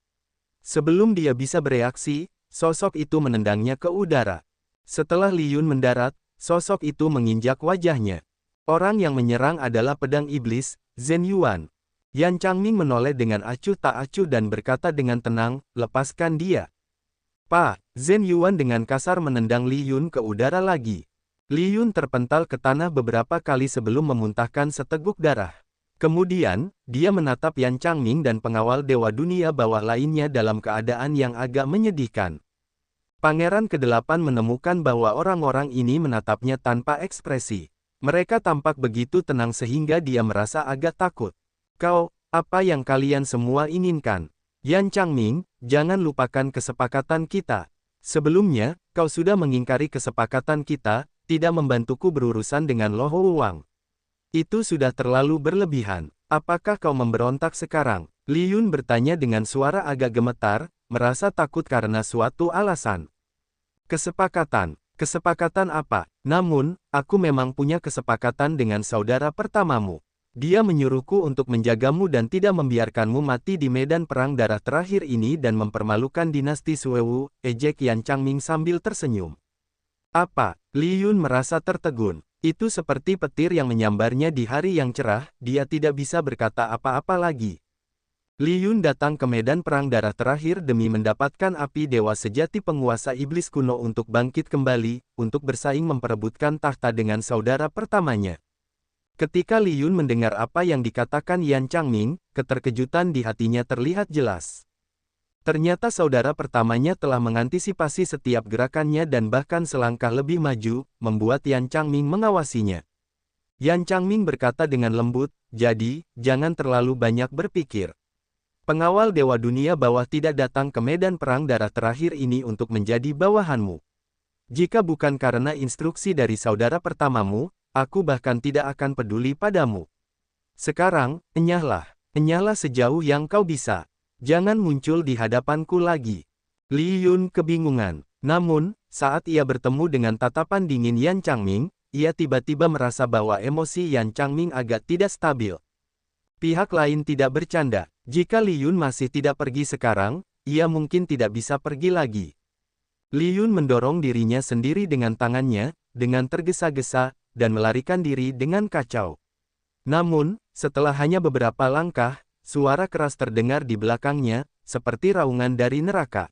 Sebelum dia bisa bereaksi, sosok itu menendangnya ke udara. Setelah Li Yun mendarat, sosok itu menginjak wajahnya. Orang yang menyerang adalah pedang iblis, Zhen Yuan. Yan Changming menoleh dengan acuh tak acuh dan berkata dengan tenang, lepaskan dia. Pak, Zhen Yuan dengan kasar menendang Li Yun ke udara lagi. Li Yun terpental ke tanah beberapa kali sebelum memuntahkan seteguk darah. Kemudian, dia menatap Yan Changming dan pengawal Dewa Dunia Bawah lainnya dalam keadaan yang agak menyedihkan. Pangeran ke-8 menemukan bahwa orang-orang ini menatapnya tanpa ekspresi. Mereka tampak begitu tenang sehingga dia merasa agak takut. Kau, apa yang kalian semua inginkan? Yan Changming, jangan lupakan kesepakatan kita. Sebelumnya, kau sudah mengingkari kesepakatan kita, tidak membantuku berurusan dengan Lo Wang. Itu sudah terlalu berlebihan. Apakah kau memberontak sekarang? Li Yun bertanya dengan suara agak gemetar, merasa takut karena suatu alasan. Kesepakatan. Kesepakatan apa? Namun, aku memang punya kesepakatan dengan saudara pertamamu. Dia menyuruhku untuk menjagamu dan tidak membiarkanmu mati di medan perang darah terakhir ini dan mempermalukan dinasti Suewu, ejek Yan Changming sambil tersenyum. Apa? Li Yun merasa tertegun. Itu seperti petir yang menyambarnya di hari yang cerah, dia tidak bisa berkata apa-apa lagi. Li Yun datang ke medan perang darah terakhir demi mendapatkan api dewa sejati penguasa iblis kuno untuk bangkit kembali, untuk bersaing memperebutkan tahta dengan saudara pertamanya. Ketika Li Yun mendengar apa yang dikatakan Yan Changming, keterkejutan di hatinya terlihat jelas. Ternyata saudara pertamanya telah mengantisipasi setiap gerakannya dan bahkan selangkah lebih maju, membuat Yan Changming mengawasinya. Yan Changming berkata dengan lembut, jadi, jangan terlalu banyak berpikir. Pengawal Dewa Dunia Bawah tidak datang ke medan perang darah terakhir ini untuk menjadi bawahanmu. Jika bukan karena instruksi dari saudara pertamamu, aku bahkan tidak akan peduli padamu. Sekarang, enyahlah sejauh yang kau bisa. Jangan muncul di hadapanku lagi. Li Yun kebingungan. Namun, saat ia bertemu dengan tatapan dingin Yan Changming, ia tiba-tiba merasa bahwa emosi Yan Changming agak tidak stabil. Pihak lain tidak bercanda. Jika Li Yun masih tidak pergi sekarang, ia mungkin tidak bisa pergi lagi. Li Yun mendorong dirinya sendiri dengan tangannya, dengan tergesa-gesa, dan melarikan diri dengan kacau. Namun, setelah hanya beberapa langkah, suara keras terdengar di belakangnya, seperti raungan dari neraka.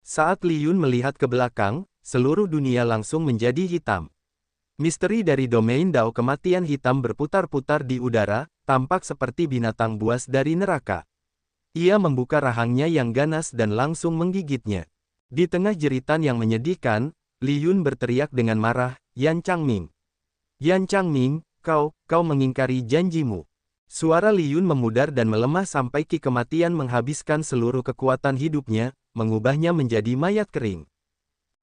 Saat Li Yun melihat ke belakang, seluruh dunia langsung menjadi hitam. Misteri dari domain Dao kematian hitam berputar-putar di udara, tampak seperti binatang buas dari neraka. Ia membuka rahangnya yang ganas dan langsung menggigitnya. Di tengah jeritan yang menyedihkan, Li Yun berteriak dengan marah, "Yan Changming! Yan Changming, kau mengingkari janjimu." Suara Li Yun memudar dan melemah sampai ki kematian menghabiskan seluruh kekuatan hidupnya, mengubahnya menjadi mayat kering.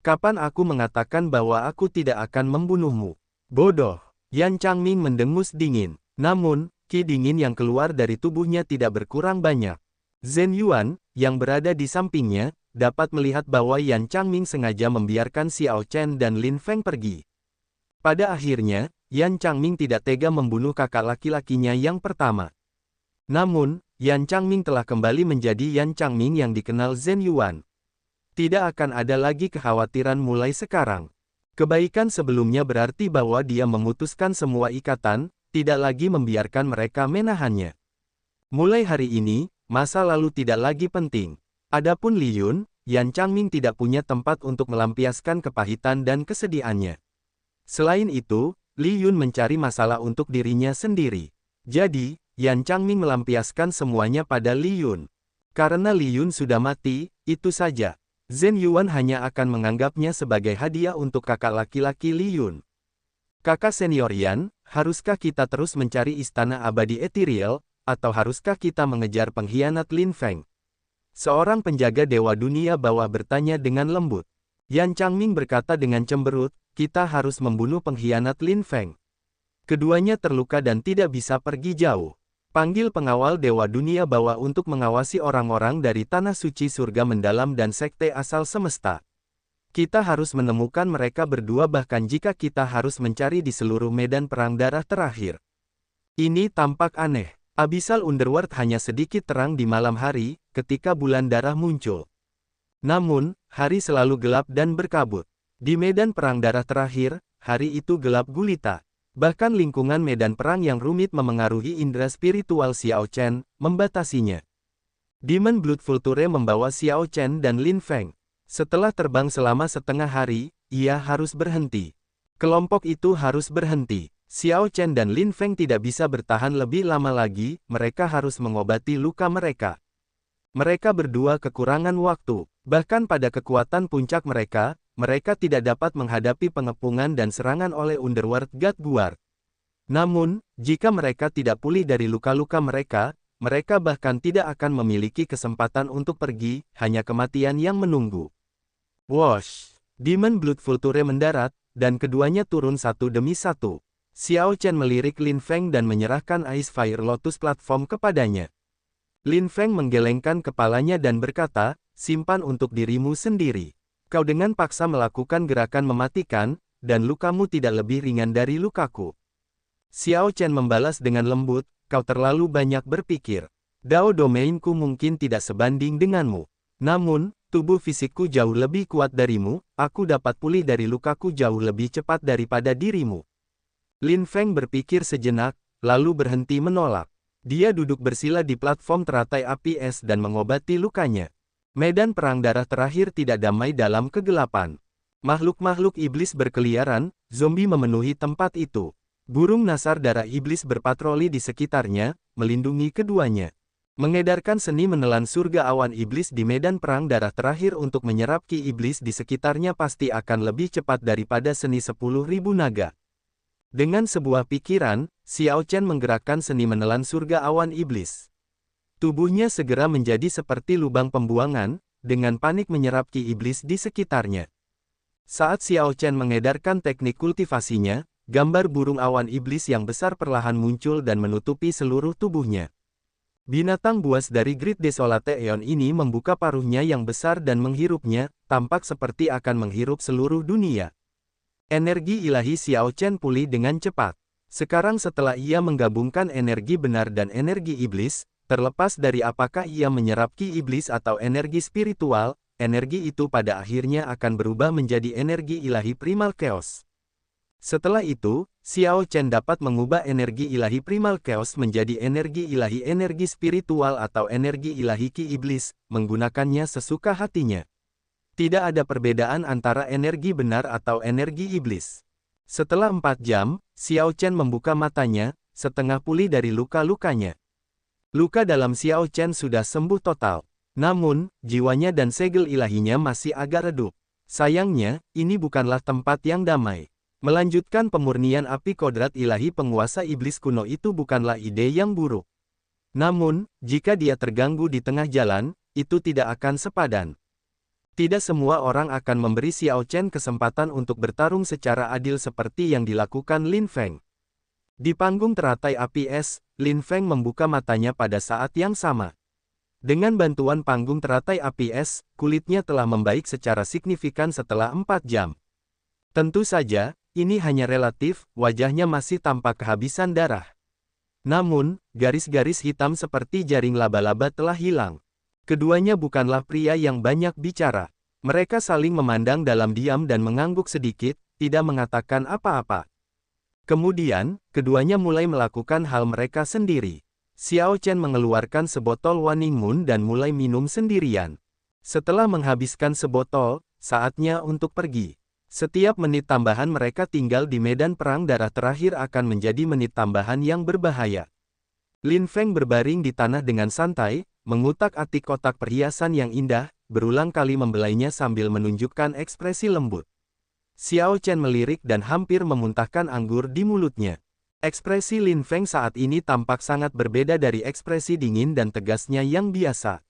"Kapan aku mengatakan bahwa aku tidak akan membunuhmu? Bodoh!" Yan Changming mendengus dingin. Namun, ki dingin yang keluar dari tubuhnya tidak berkurang banyak. Zhen Yuan, yang berada di sampingnya, dapat melihat bahwa Yan Changming sengaja membiarkan Xiao Chen dan Lin Feng pergi. Pada akhirnya, Yan Changming tidak tega membunuh kakak laki-lakinya yang pertama. Namun, Yan Changming telah kembali menjadi Yan Changming yang dikenal Zhen Yuan. Tidak akan ada lagi kekhawatiran mulai sekarang. Kebaikan sebelumnya berarti bahwa dia memutuskan semua ikatan, tidak lagi membiarkan mereka menahannya. Mulai hari ini, masa lalu tidak lagi penting. Adapun Li Yun, Yan Changming tidak punya tempat untuk melampiaskan kepahitan dan kesedihannya. Selain itu, Li Yun mencari masalah untuk dirinya sendiri. Jadi, Yan Changming melampiaskan semuanya pada Li Yun. Karena Li Yun sudah mati, itu saja. Zhen Yuan hanya akan menganggapnya sebagai hadiah untuk kakak laki-laki Li Yun. "Kakak senior Yan, haruskah kita terus mencari istana abadi ethereal, atau haruskah kita mengejar pengkhianat Lin Feng?" Seorang penjaga Dewa Dunia Bawah bertanya dengan lembut. Yan Changming berkata dengan cemberut, "Kita harus membunuh pengkhianat Lin Feng." Keduanya terluka dan tidak bisa pergi jauh. Panggil pengawal Dewa Dunia Bawah untuk mengawasi orang-orang dari Tanah Suci Surga Mendalam dan Sekte Asal Semesta. Kita harus menemukan mereka berdua bahkan jika kita harus mencari di seluruh medan perang darah terakhir. Ini tampak aneh. Abyssal Underworld hanya sedikit terang di malam hari, ketika bulan darah muncul. Namun, hari selalu gelap dan berkabut. Di medan perang darah terakhir, hari itu gelap gulita. Bahkan lingkungan medan perang yang rumit memengaruhi indera spiritual Xiao Chen, membatasinya. Demon Blood Vulture membawa Xiao Chen dan Lin Feng. Setelah terbang selama setengah hari, ia harus berhenti. Kelompok itu harus berhenti. Xiao Chen dan Lin Feng tidak bisa bertahan lebih lama lagi, mereka harus mengobati luka mereka. Mereka berdua kekurangan waktu. Bahkan pada kekuatan puncak mereka tidak dapat menghadapi pengepungan dan serangan oleh Underworld God Guard. Namun, jika mereka tidak pulih dari luka-luka mereka bahkan tidak akan memiliki kesempatan untuk pergi, hanya kematian yang menunggu. Wosh! Demon Blood Vulture mendarat, dan keduanya turun satu demi satu. Xiao Chen melirik Lin Feng dan menyerahkan Ice Fire Lotus Platform kepadanya. Lin Feng menggelengkan kepalanya dan berkata, "Simpan untuk dirimu sendiri. Kau dengan paksa melakukan gerakan mematikan, dan lukamu tidak lebih ringan dari lukaku." Xiao Chen membalas dengan lembut, "Kau terlalu banyak berpikir. Dao domainku mungkin tidak sebanding denganmu. Namun, tubuh fisikku jauh lebih kuat darimu, aku dapat pulih dari lukaku jauh lebih cepat daripada dirimu." Lin Feng berpikir sejenak, lalu berhenti menolak. Dia duduk bersila di platform teratai api es dan mengobati lukanya. Medan perang darah terakhir tidak damai dalam kegelapan. Makhluk-makhluk iblis berkeliaran, zombie memenuhi tempat itu. Burung nasar darah iblis berpatroli di sekitarnya, melindungi keduanya. Mengedarkan seni menelan surga awan iblis di medan perang darah terakhir untuk menyerap ki iblis di sekitarnya pasti akan lebih cepat daripada seni 10.000 naga. Dengan sebuah pikiran, Xiao Chen menggerakkan seni menelan surga awan iblis. Tubuhnya segera menjadi seperti lubang pembuangan, dengan panik menyerap ki iblis di sekitarnya. Saat Xiao Chen mengedarkan teknik kultivasinya, gambar burung awan iblis yang besar perlahan muncul dan menutupi seluruh tubuhnya. Binatang buas dari Great Desolate Aeon ini membuka paruhnya yang besar dan menghirupnya, tampak seperti akan menghirup seluruh dunia. Energi ilahi Xiao Chen pulih dengan cepat. Sekarang setelah ia menggabungkan energi benar dan energi iblis, terlepas dari apakah ia menyerap ki iblis atau energi spiritual, energi itu pada akhirnya akan berubah menjadi energi ilahi primal chaos. Setelah itu, Xiao Chen dapat mengubah energi ilahi primal chaos menjadi energi spiritual atau energi ilahi ki iblis, menggunakannya sesuka hatinya. Tidak ada perbedaan antara energi benar atau energi iblis. Setelah 4 jam, Xiao Chen membuka matanya, setengah pulih dari luka-lukanya. Luka dalam Xiao Chen sudah sembuh total. Namun, jiwanya dan segel ilahinya masih agak redup. Sayangnya, ini bukanlah tempat yang damai. Melanjutkan pemurnian api kodrat ilahi penguasa iblis kuno itu bukanlah ide yang buruk. Namun, jika dia terganggu di tengah jalan, itu tidak akan sepadan. Tidak semua orang akan memberi Xiao Chen kesempatan untuk bertarung secara adil seperti yang dilakukan Lin Feng. Di panggung teratai api es, Lin Feng membuka matanya pada saat yang sama. Dengan bantuan panggung teratai api es, kulitnya telah membaik secara signifikan setelah 4 jam. Tentu saja, ini hanya relatif, wajahnya masih tampak kehabisan darah. Namun, garis-garis hitam seperti jaring laba-laba telah hilang. Keduanya bukanlah pria yang banyak bicara. Mereka saling memandang dalam diam dan mengangguk sedikit, tidak mengatakan apa-apa. Kemudian, keduanya mulai melakukan hal mereka sendiri. Xiao Chen mengeluarkan sebotol Waning Moon dan mulai minum sendirian. Setelah menghabiskan sebotol, saatnya untuk pergi. Setiap menit tambahan mereka tinggal di medan perang darah terakhir akan menjadi menit tambahan yang berbahaya. Lin Feng berbaring di tanah dengan santai, mengutak-atik kotak perhiasan yang indah, berulang kali membelainya sambil menunjukkan ekspresi lembut. Xiao Chen melirik dan hampir memuntahkan anggur di mulutnya. Ekspresi Lin Feng saat ini tampak sangat berbeda dari ekspresi dingin dan tegasnya yang biasa.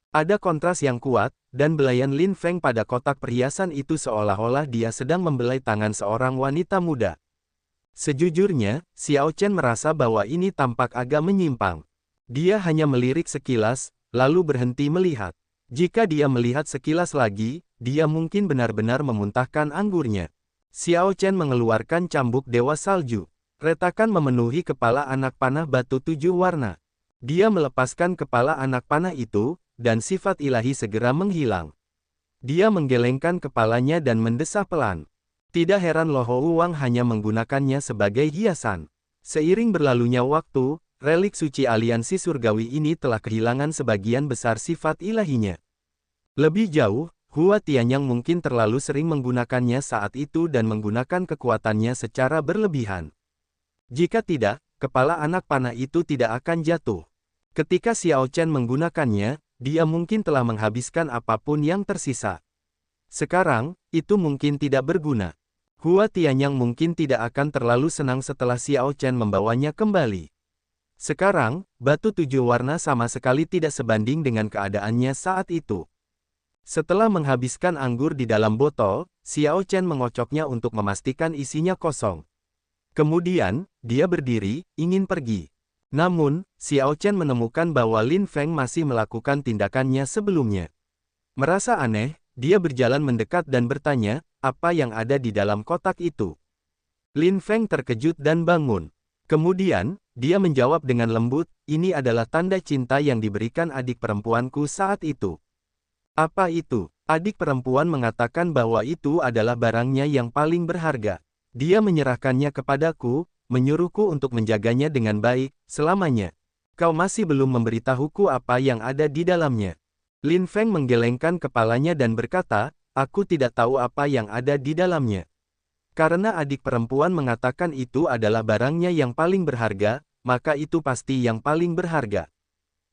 Ada kontras yang kuat, dan belayan Lin Feng pada kotak perhiasan itu seolah-olah dia sedang membelai tangan seorang wanita muda. Sejujurnya, Xiao Chen merasa bahwa ini tampak agak menyimpang. Dia hanya melirik sekilas, lalu berhenti melihat. Jika dia melihat sekilas lagi, dia mungkin benar-benar memuntahkan anggurnya. Xiao Chen mengeluarkan cambuk Dewa Salju. Retakan memenuhi kepala anak panah batu 7 warna. Dia melepaskan kepala anak panah itu, dan sifat ilahi segera menghilang. Dia menggelengkan kepalanya dan mendesah pelan. Tidak heran Lo Hou Wang hanya menggunakannya sebagai hiasan. Seiring berlalunya waktu, relik suci aliansi surgawi ini telah kehilangan sebagian besar sifat ilahinya. Lebih jauh, Hua Tianyang mungkin terlalu sering menggunakannya saat itu dan menggunakan kekuatannya secara berlebihan. Jika tidak, kepala anak panah itu tidak akan jatuh. Ketika Xiao Chen menggunakannya, dia mungkin telah menghabiskan apapun yang tersisa. Sekarang, itu mungkin tidak berguna. Hua Tianyang mungkin tidak akan terlalu senang setelah Xiao Chen membawanya kembali. Sekarang, batu 7 warna sama sekali tidak sebanding dengan keadaannya saat itu. Setelah menghabiskan anggur di dalam botol, Xiao Chen mengocoknya untuk memastikan isinya kosong. Kemudian, dia berdiri, ingin pergi. Namun, Xiao Chen menemukan bahwa Lin Feng masih melakukan tindakannya sebelumnya. Merasa aneh, dia berjalan mendekat dan bertanya, apa yang ada di dalam kotak itu? Lin Feng terkejut dan bangun. Kemudian, dia menjawab dengan lembut, ini adalah tanda cinta yang diberikan adik perempuanku saat itu. Apa itu? Adik perempuan mengatakan bahwa itu adalah barangnya yang paling berharga. Dia menyerahkannya kepadaku, menyuruhku untuk menjaganya dengan baik, selamanya. Kau masih belum memberitahuku apa yang ada di dalamnya. Lin Feng menggelengkan kepalanya dan berkata, aku tidak tahu apa yang ada di dalamnya. Karena adik perempuan mengatakan itu adalah barangnya yang paling berharga, maka itu pasti yang paling berharga.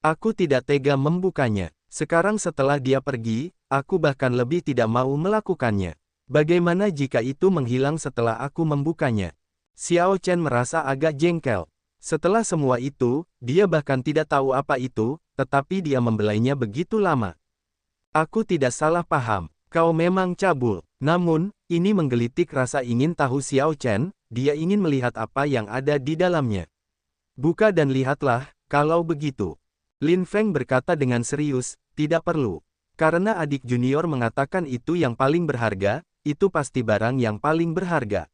Aku tidak tega membukanya. Sekarang setelah dia pergi, aku bahkan lebih tidak mau melakukannya. Bagaimana jika itu menghilang setelah aku membukanya? Xiao Chen merasa agak jengkel. Setelah semua itu, dia bahkan tidak tahu apa itu, tetapi dia membelainya begitu lama. Aku tidak salah paham. Kau memang cabul. Namun, ini menggelitik rasa ingin tahu Xiao Chen, dia ingin melihat apa yang ada di dalamnya. Buka dan lihatlah, kalau begitu. Lin Feng berkata dengan serius, tidak perlu. Karena adik junior mengatakan itu yang paling berharga, itu pasti barang yang paling berharga.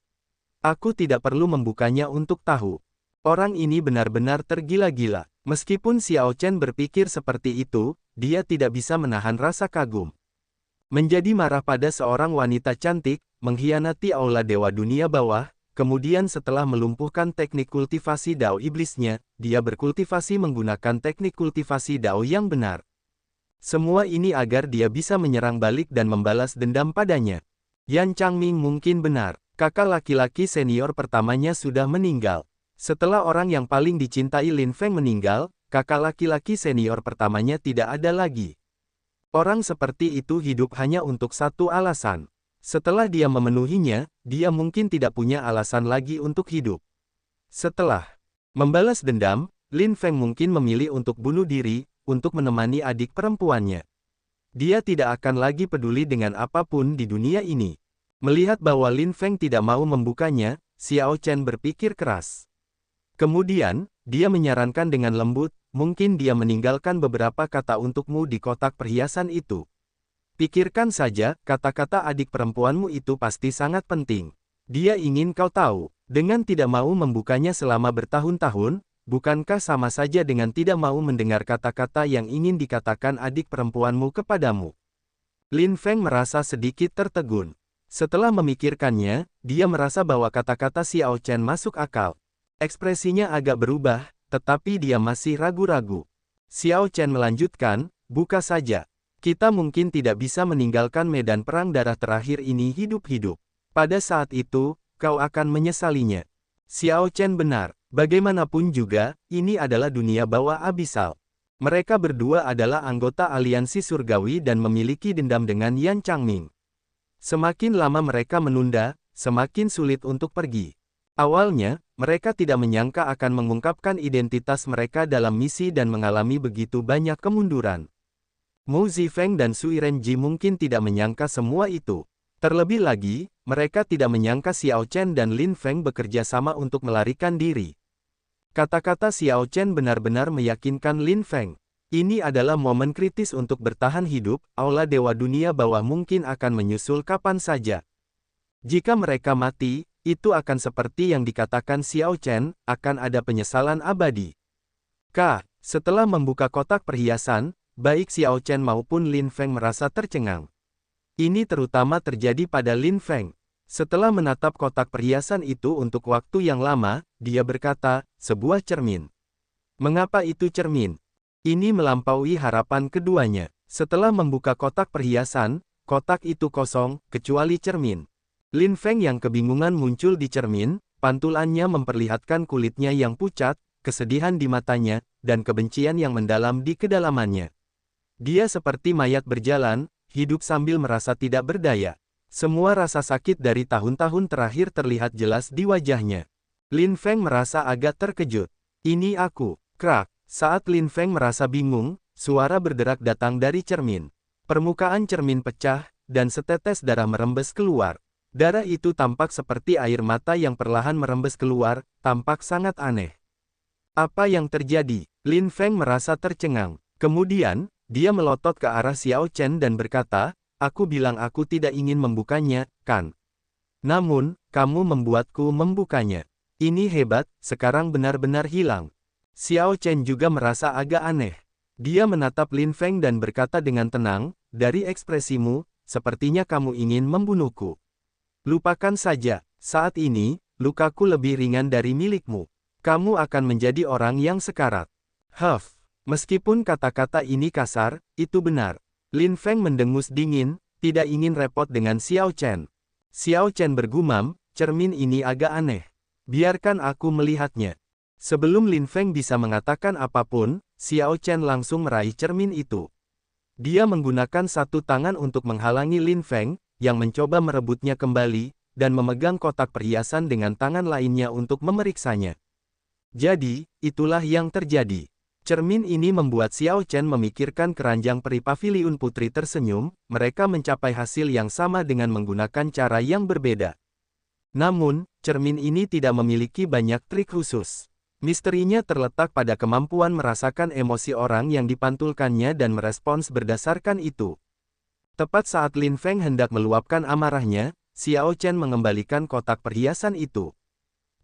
Aku tidak perlu membukanya untuk tahu. Orang ini benar-benar tergila-gila. Meskipun Xiao Chen berpikir seperti itu, dia tidak bisa menahan rasa kagum. Menjadi marah pada seorang wanita cantik, mengkhianati aula dewa dunia bawah, kemudian setelah melumpuhkan teknik kultivasi Dao iblisnya, dia berkultivasi menggunakan teknik kultivasi Dao yang benar. Semua ini agar dia bisa menyerang balik dan membalas dendam padanya. Yan Changming mungkin benar, kakak laki-laki senior pertamanya sudah meninggal. Setelah orang yang paling dicintai Lin Feng meninggal, kakak laki-laki senior pertamanya tidak ada lagi. Orang seperti itu hidup hanya untuk satu alasan. Setelah dia memenuhinya, dia mungkin tidak punya alasan lagi untuk hidup. Setelah membalas dendam, Lin Feng mungkin memilih untuk bunuh diri, untuk menemani adik perempuannya. Dia tidak akan lagi peduli dengan apapun di dunia ini. Melihat bahwa Lin Feng tidak mau membukanya, Xiao Chen berpikir keras. Kemudian, dia menyarankan dengan lembut, mungkin dia meninggalkan beberapa kata untukmu di kotak perhiasan itu. Pikirkan saja, kata-kata adik perempuanmu itu pasti sangat penting. Dia ingin kau tahu, dengan tidak mau membukanya selama bertahun-tahun, bukankah sama saja dengan tidak mau mendengar kata-kata yang ingin dikatakan adik perempuanmu kepadamu? Lin Feng merasa sedikit tertegun. Setelah memikirkannya, dia merasa bahwa kata-kata Xiao Chen masuk akal. Ekspresinya agak berubah, tetapi dia masih ragu-ragu. Xiao Chen melanjutkan, buka saja. Kita mungkin tidak bisa meninggalkan medan perang darah terakhir ini hidup-hidup. Pada saat itu, kau akan menyesalinya. Xiao Chen benar, bagaimanapun juga, ini adalah dunia bawah abisal. Mereka berdua adalah anggota aliansi surgawi dan memiliki dendam dengan Yan Changming. Semakin lama mereka menunda, semakin sulit untuk pergi. Awalnya, mereka tidak menyangka akan mengungkapkan identitas mereka dalam misi dan mengalami begitu banyak kemunduran. Mu Zifeng dan Sui Renji mungkin tidak menyangka semua itu. Terlebih lagi, mereka tidak menyangka Xiao Chen dan Lin Feng bekerja sama untuk melarikan diri. Kata-kata Xiao Chen benar-benar meyakinkan Lin Feng. Ini adalah momen kritis untuk bertahan hidup, aula Dewa Dunia Bawah mungkin akan menyusul kapan saja. Jika mereka mati, itu akan seperti yang dikatakan Xiao Chen, akan ada penyesalan abadi. Setelah membuka kotak perhiasan, baik Xiao Chen maupun Lin Feng merasa tercengang. Ini terutama terjadi pada Lin Feng. Setelah menatap kotak perhiasan itu untuk waktu yang lama, dia berkata, sebuah cermin. Mengapa itu cermin? Ini melampaui harapan keduanya. Setelah membuka kotak perhiasan, kotak itu kosong, kecuali cermin. Lin Feng yang kebingungan muncul di cermin, pantulannya memperlihatkan kulitnya yang pucat, kesedihan di matanya, dan kebencian yang mendalam di kedalamannya. Dia seperti mayat berjalan, hidup sambil merasa tidak berdaya. Semua rasa sakit dari tahun-tahun terakhir terlihat jelas di wajahnya. Lin Feng merasa agak terkejut. Ini aku. Krak. Saat Lin Feng merasa bingung, suara berderak datang dari cermin. Permukaan cermin pecah, dan setetes darah merembes keluar. Darah itu tampak seperti air mata yang perlahan merembes keluar, tampak sangat aneh. Apa yang terjadi? Lin Feng merasa tercengang. Kemudian, dia melotot ke arah Xiao Chen dan berkata, aku bilang aku tidak ingin membukanya, kan? Namun, kamu membuatku membukanya. Ini hebat, sekarang benar-benar hilang. Xiao Chen juga merasa agak aneh. Dia menatap Lin Feng dan berkata dengan tenang, dari ekspresimu, sepertinya kamu ingin membunuhku. Lupakan saja, saat ini, lukaku lebih ringan dari milikmu. Kamu akan menjadi orang yang sekarat. Meskipun kata-kata ini kasar, itu benar. Lin Feng mendengus dingin, tidak ingin repot dengan Xiao Chen. Xiao Chen bergumam, cermin ini agak aneh. Biarkan aku melihatnya. Sebelum Lin Feng bisa mengatakan apapun, Xiao Chen langsung meraih cermin itu. Dia menggunakan satu tangan untuk menghalangi Lin Feng, yang mencoba merebutnya kembali, dan memegang kotak perhiasan dengan tangan lainnya untuk memeriksanya. Jadi, itulah yang terjadi. Cermin ini membuat Xiao Chen memikirkan keranjang peri paviliun putri tersenyum, mereka mencapai hasil yang sama dengan menggunakan cara yang berbeda. Namun, cermin ini tidak memiliki banyak trik khusus. Misterinya terletak pada kemampuan merasakan emosi orang yang dipantulkannya dan merespons berdasarkan itu. Tepat saat Lin Feng hendak meluapkan amarahnya, Xiao Chen mengembalikan kotak perhiasan itu.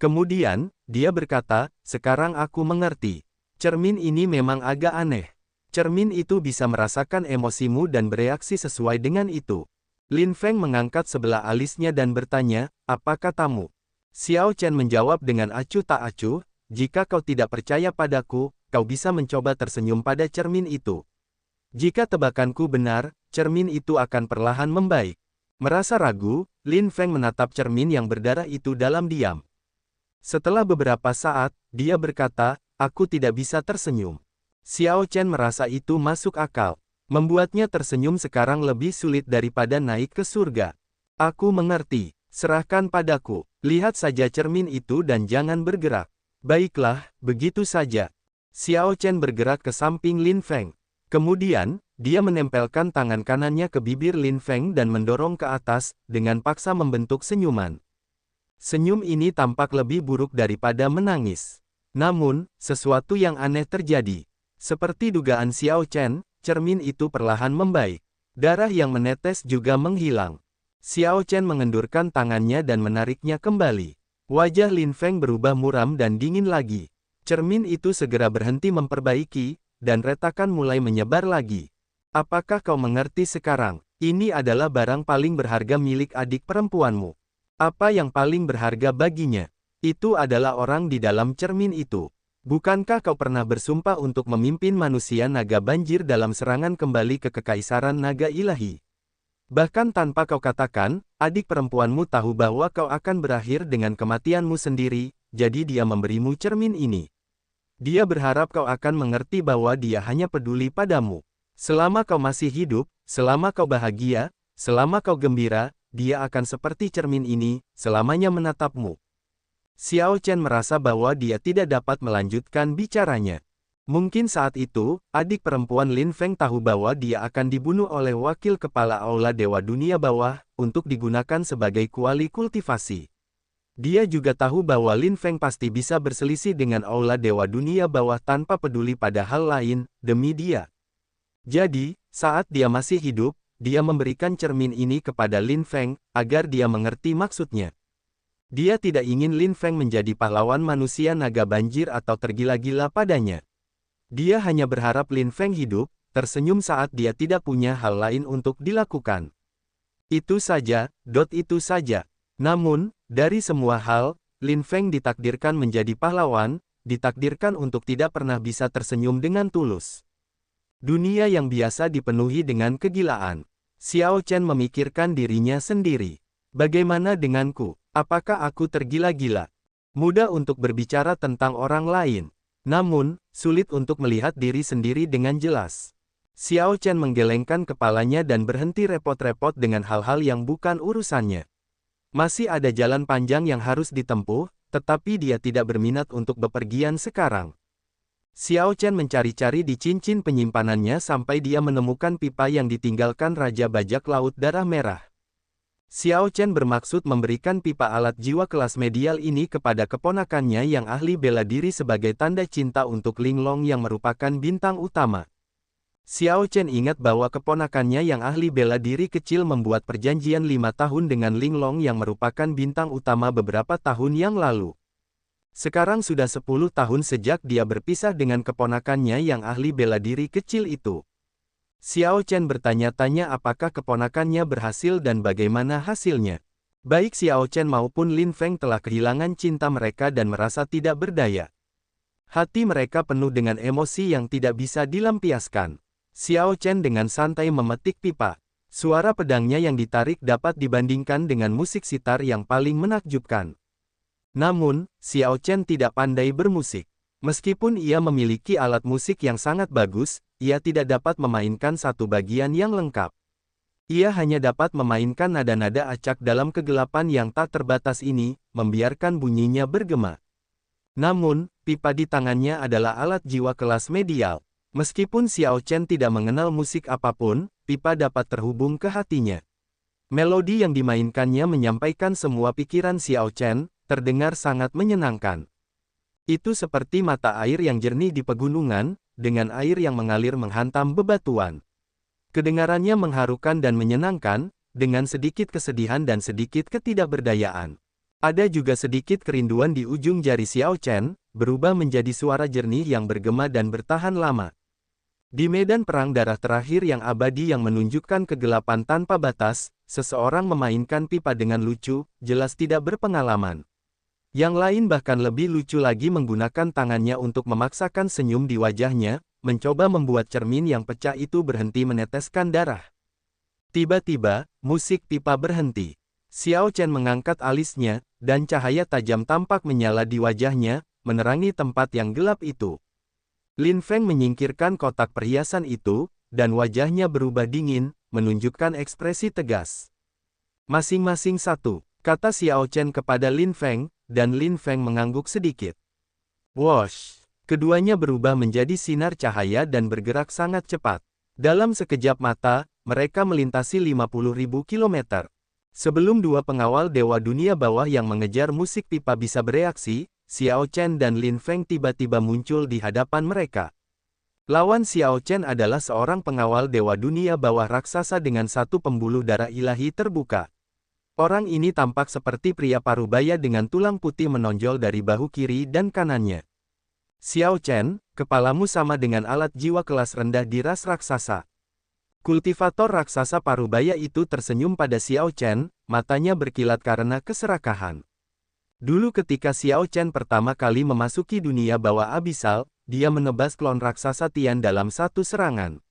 Kemudian, dia berkata, sekarang aku mengerti. Cermin ini memang agak aneh. Cermin itu bisa merasakan emosimu dan bereaksi sesuai dengan itu. Lin Feng mengangkat sebelah alisnya dan bertanya, apa katamu? Xiao Chen menjawab dengan acuh tak acuh, jika kau tidak percaya padaku, kau bisa mencoba tersenyum pada cermin itu. Jika tebakanku benar, cermin itu akan perlahan membaik. Merasa ragu, Lin Feng menatap cermin yang berdarah itu dalam diam. Setelah beberapa saat, dia berkata, aku tidak bisa tersenyum. Xiao Chen merasa itu masuk akal. Membuatnya tersenyum sekarang lebih sulit daripada naik ke surga. Aku mengerti, serahkan padaku. Lihat saja cermin itu dan jangan bergerak. Baiklah, begitu saja. Xiao Chen bergerak ke samping Lin Feng. Kemudian, dia menempelkan tangan kanannya ke bibir Lin Feng dan mendorong ke atas, dengan paksa membentuk senyuman. Senyum ini tampak lebih buruk daripada menangis. Namun, sesuatu yang aneh terjadi. Seperti dugaan Xiao Chen, cermin itu perlahan membaik. Darah yang menetes juga menghilang. Xiao Chen mengendurkan tangannya dan menariknya kembali. Wajah Lin Feng berubah muram dan dingin lagi. Cermin itu segera berhenti memperbaiki, dan retakan mulai menyebar lagi. Apakah kau mengerti sekarang? Ini adalah barang paling berharga milik adik perempuanmu. Apa yang paling berharga baginya? Itu adalah orang di dalam cermin itu. Bukankah kau pernah bersumpah untuk memimpin manusia naga banjir dalam serangan kembali ke kekaisaran naga ilahi? Bahkan tanpa kau katakan, adik perempuanmu tahu bahwa kau akan berakhir dengan kematianmu sendiri, jadi dia memberimu cermin ini. Dia berharap kau akan mengerti bahwa dia hanya peduli padamu. Selama kau masih hidup, selama kau bahagia, selama kau gembira, dia akan seperti cermin ini, selamanya menatapmu. Xiao Chen merasa bahwa dia tidak dapat melanjutkan bicaranya. Mungkin saat itu, adik perempuan Lin Feng tahu bahwa dia akan dibunuh oleh wakil kepala Aula Dewa Dunia Bawah, untuk digunakan sebagai kuali kultivasi. Dia juga tahu bahwa Lin Feng pasti bisa berselisih dengan Aula Dewa Dunia Bawah tanpa peduli pada hal lain, demi dia. Jadi, saat dia masih hidup, dia memberikan cermin ini kepada Lin Feng, agar dia mengerti maksudnya. Dia tidak ingin Lin Feng menjadi pahlawan manusia naga banjir atau tergila-gila padanya. Dia hanya berharap Lin Feng hidup, tersenyum saat dia tidak punya hal lain untuk dilakukan. Itu saja, itu saja. Namun, dari semua hal, Lin Feng ditakdirkan menjadi pahlawan, ditakdirkan untuk tidak pernah bisa tersenyum dengan tulus. Dunia yang biasa dipenuhi dengan kegilaan. Xiao Chen memikirkan dirinya sendiri. Bagaimana denganku? Apakah aku tergila-gila? Mudah untuk berbicara tentang orang lain. Namun, sulit untuk melihat diri sendiri dengan jelas. Xiao Chen menggelengkan kepalanya dan berhenti repot-repot dengan hal-hal yang bukan urusannya. Masih ada jalan panjang yang harus ditempuh, tetapi dia tidak berminat untuk bepergian sekarang. Xiao Chen mencari-cari di cincin penyimpanannya sampai dia menemukan pipa yang ditinggalkan Raja Bajak Laut Darah Merah. Xiao Chen bermaksud memberikan pipa alat jiwa kelas medial ini kepada keponakannya yang ahli bela diri sebagai tanda cinta untuk Linglong yang merupakan bintang utama. Xiao Chen ingat bahwa keponakannya yang ahli bela diri kecil membuat perjanjian 5 tahun dengan Linglong yang merupakan bintang utama beberapa tahun yang lalu. Sekarang sudah 10 tahun sejak dia berpisah dengan keponakannya yang ahli bela diri kecil itu. Xiao Chen bertanya-tanya apakah keponakannya berhasil dan bagaimana hasilnya. Baik Xiao Chen maupun Lin Feng telah kehilangan cinta mereka dan merasa tidak berdaya. Hati mereka penuh dengan emosi yang tidak bisa dilampiaskan. Xiao Chen dengan santai memetik pipa. Suara pedangnya yang ditarik dapat dibandingkan dengan musik sitar yang paling menakjubkan. Namun, Xiao Chen tidak pandai bermusik. Meskipun ia memiliki alat musik yang sangat bagus, ia tidak dapat memainkan satu bagian yang lengkap. Ia hanya dapat memainkan nada-nada acak dalam kegelapan yang tak terbatas ini, membiarkan bunyinya bergema. Namun, pipa di tangannya adalah alat jiwa kelas medial. Meskipun Xiao Chen tidak mengenal musik apapun, pipa dapat terhubung ke hatinya. Melodi yang dimainkannya menyampaikan semua pikiran Xiao Chen, terdengar sangat menyenangkan. Itu seperti mata air yang jernih di pegunungan, dengan air yang mengalir menghantam bebatuan. Kedengarannya mengharukan dan menyenangkan, dengan sedikit kesedihan dan sedikit ketidakberdayaan. Ada juga sedikit kerinduan di ujung jari Xiao Chen, berubah menjadi suara jernih yang bergema dan bertahan lama. Di medan perang darah terakhir yang abadi yang menunjukkan kegelapan tanpa batas, seseorang memainkan pipa dengan lucu, jelas tidak berpengalaman. Yang lain bahkan lebih lucu lagi menggunakan tangannya untuk memaksakan senyum di wajahnya, mencoba membuat cermin yang pecah itu berhenti meneteskan darah. Tiba-tiba, musik pipa berhenti. Xiao Chen mengangkat alisnya, dan cahaya tajam tampak menyala di wajahnya, menerangi tempat yang gelap itu. Lin Feng menyingkirkan kotak perhiasan itu, dan wajahnya berubah dingin, menunjukkan ekspresi tegas. Masing-masing satu, kata Xiao Chen kepada Lin Feng, dan Lin Feng mengangguk sedikit. Wosh! Keduanya berubah menjadi sinar cahaya dan bergerak sangat cepat. Dalam sekejap mata, mereka melintasi 50.000 kilometer. Sebelum dua pengawal Dewa Dunia Bawah yang mengejar musik pipa bisa bereaksi, Xiao Chen dan Lin Feng tiba-tiba muncul di hadapan mereka. Lawan Xiao Chen adalah seorang pengawal Dewa Dunia Bawah raksasa dengan satu pembuluh darah ilahi terbuka. Orang ini tampak seperti pria parubaya dengan tulang putih menonjol dari bahu kiri dan kanannya. Xiao Chen, kepalamu sama dengan alat jiwa kelas rendah di ras raksasa. Kultivator raksasa parubaya itu tersenyum pada Xiao Chen, matanya berkilat karena keserakahan. Dulu ketika Xiao Chen pertama kali memasuki dunia bawah abisal, dia menebas klon raksasa Tian dalam satu serangan.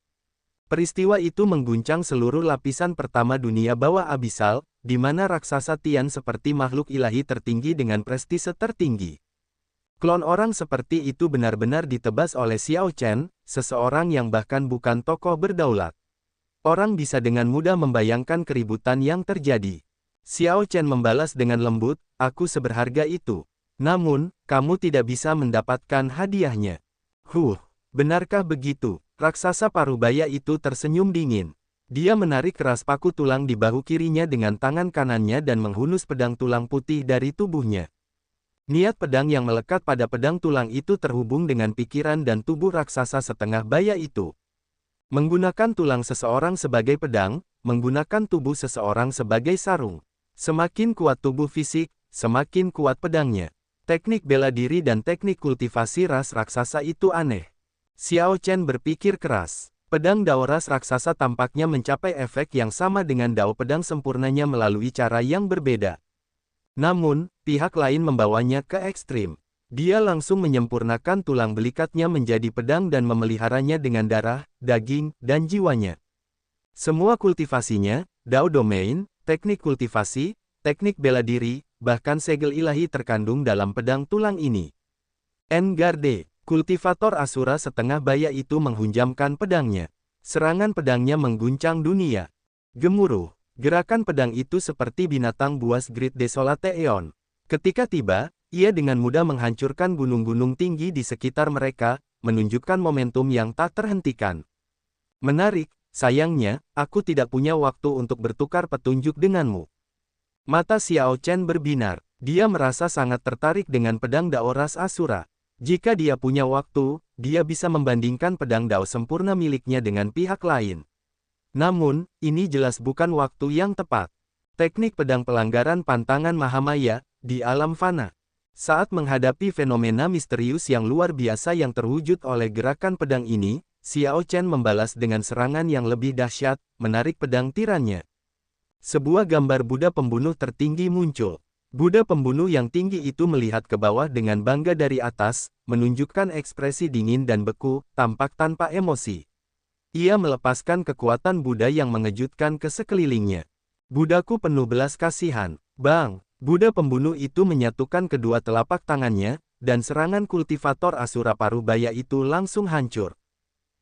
Peristiwa itu mengguncang seluruh lapisan pertama dunia bawah abisal, di mana raksasa Tian seperti makhluk ilahi tertinggi dengan prestise tertinggi. Klon orang seperti itu benar-benar ditebas oleh Xiao Chen, seseorang yang bahkan bukan tokoh berdaulat. Orang bisa dengan mudah membayangkan keributan yang terjadi. Xiao Chen membalas dengan lembut, aku seberharga itu. Namun, kamu tidak bisa mendapatkan hadiahnya. Benarkah begitu? Raksasa parubaya itu tersenyum dingin. Dia menarik keras paku tulang di bahu kirinya dengan tangan kanannya dan menghunus pedang tulang putih dari tubuhnya. Niat pedang yang melekat pada pedang tulang itu terhubung dengan pikiran dan tubuh raksasa setengah baya itu. Menggunakan tulang seseorang sebagai pedang, menggunakan tubuh seseorang sebagai sarung. Semakin kuat tubuh fisik, semakin kuat pedangnya. Teknik bela diri dan teknik kultivasi ras raksasa itu aneh. Xiao Chen berpikir keras. Pedang dao ras raksasa tampaknya mencapai efek yang sama dengan dao pedang sempurnanya melalui cara yang berbeda. Namun, pihak lain membawanya ke ekstrim. Dia langsung menyempurnakan tulang belikatnya menjadi pedang dan memeliharanya dengan darah, daging, dan jiwanya. Semua kultivasinya, Dao Domain, teknik kultivasi, teknik bela diri, bahkan segel ilahi terkandung dalam pedang tulang ini. Engarde, kultivator Asura setengah baya itu menghunjamkan pedangnya. Serangan pedangnya mengguncang dunia. Gemuruh, gerakan pedang itu seperti binatang buas Great Desolate Aeon. Ketika tiba, ia dengan mudah menghancurkan gunung-gunung tinggi di sekitar mereka, menunjukkan momentum yang tak terhentikan. Menarik, sayangnya, aku tidak punya waktu untuk bertukar petunjuk denganmu. Mata Xiao Chen berbinar, dia merasa sangat tertarik dengan pedang Dao ras Asura. Jika dia punya waktu, dia bisa membandingkan pedang Dao sempurna miliknya dengan pihak lain. Namun, ini jelas bukan waktu yang tepat. Teknik pedang pelanggaran pantangan Mahamaya, di alam fana. Saat menghadapi fenomena misterius yang luar biasa yang terwujud oleh gerakan pedang ini, Xiao Chen membalas dengan serangan yang lebih dahsyat, menarik pedang tirannya. Sebuah gambar Buddha pembunuh tertinggi muncul. Buddha pembunuh yang tinggi itu melihat ke bawah dengan bangga dari atas, menunjukkan ekspresi dingin dan beku, tampak tanpa emosi. Ia melepaskan kekuatan Buddha yang mengejutkan ke sekelilingnya. Buddhaku penuh belas kasihan. Bang! Buddha pembunuh itu menyatukan kedua telapak tangannya, dan serangan kultivator Asura parubaya itu langsung hancur.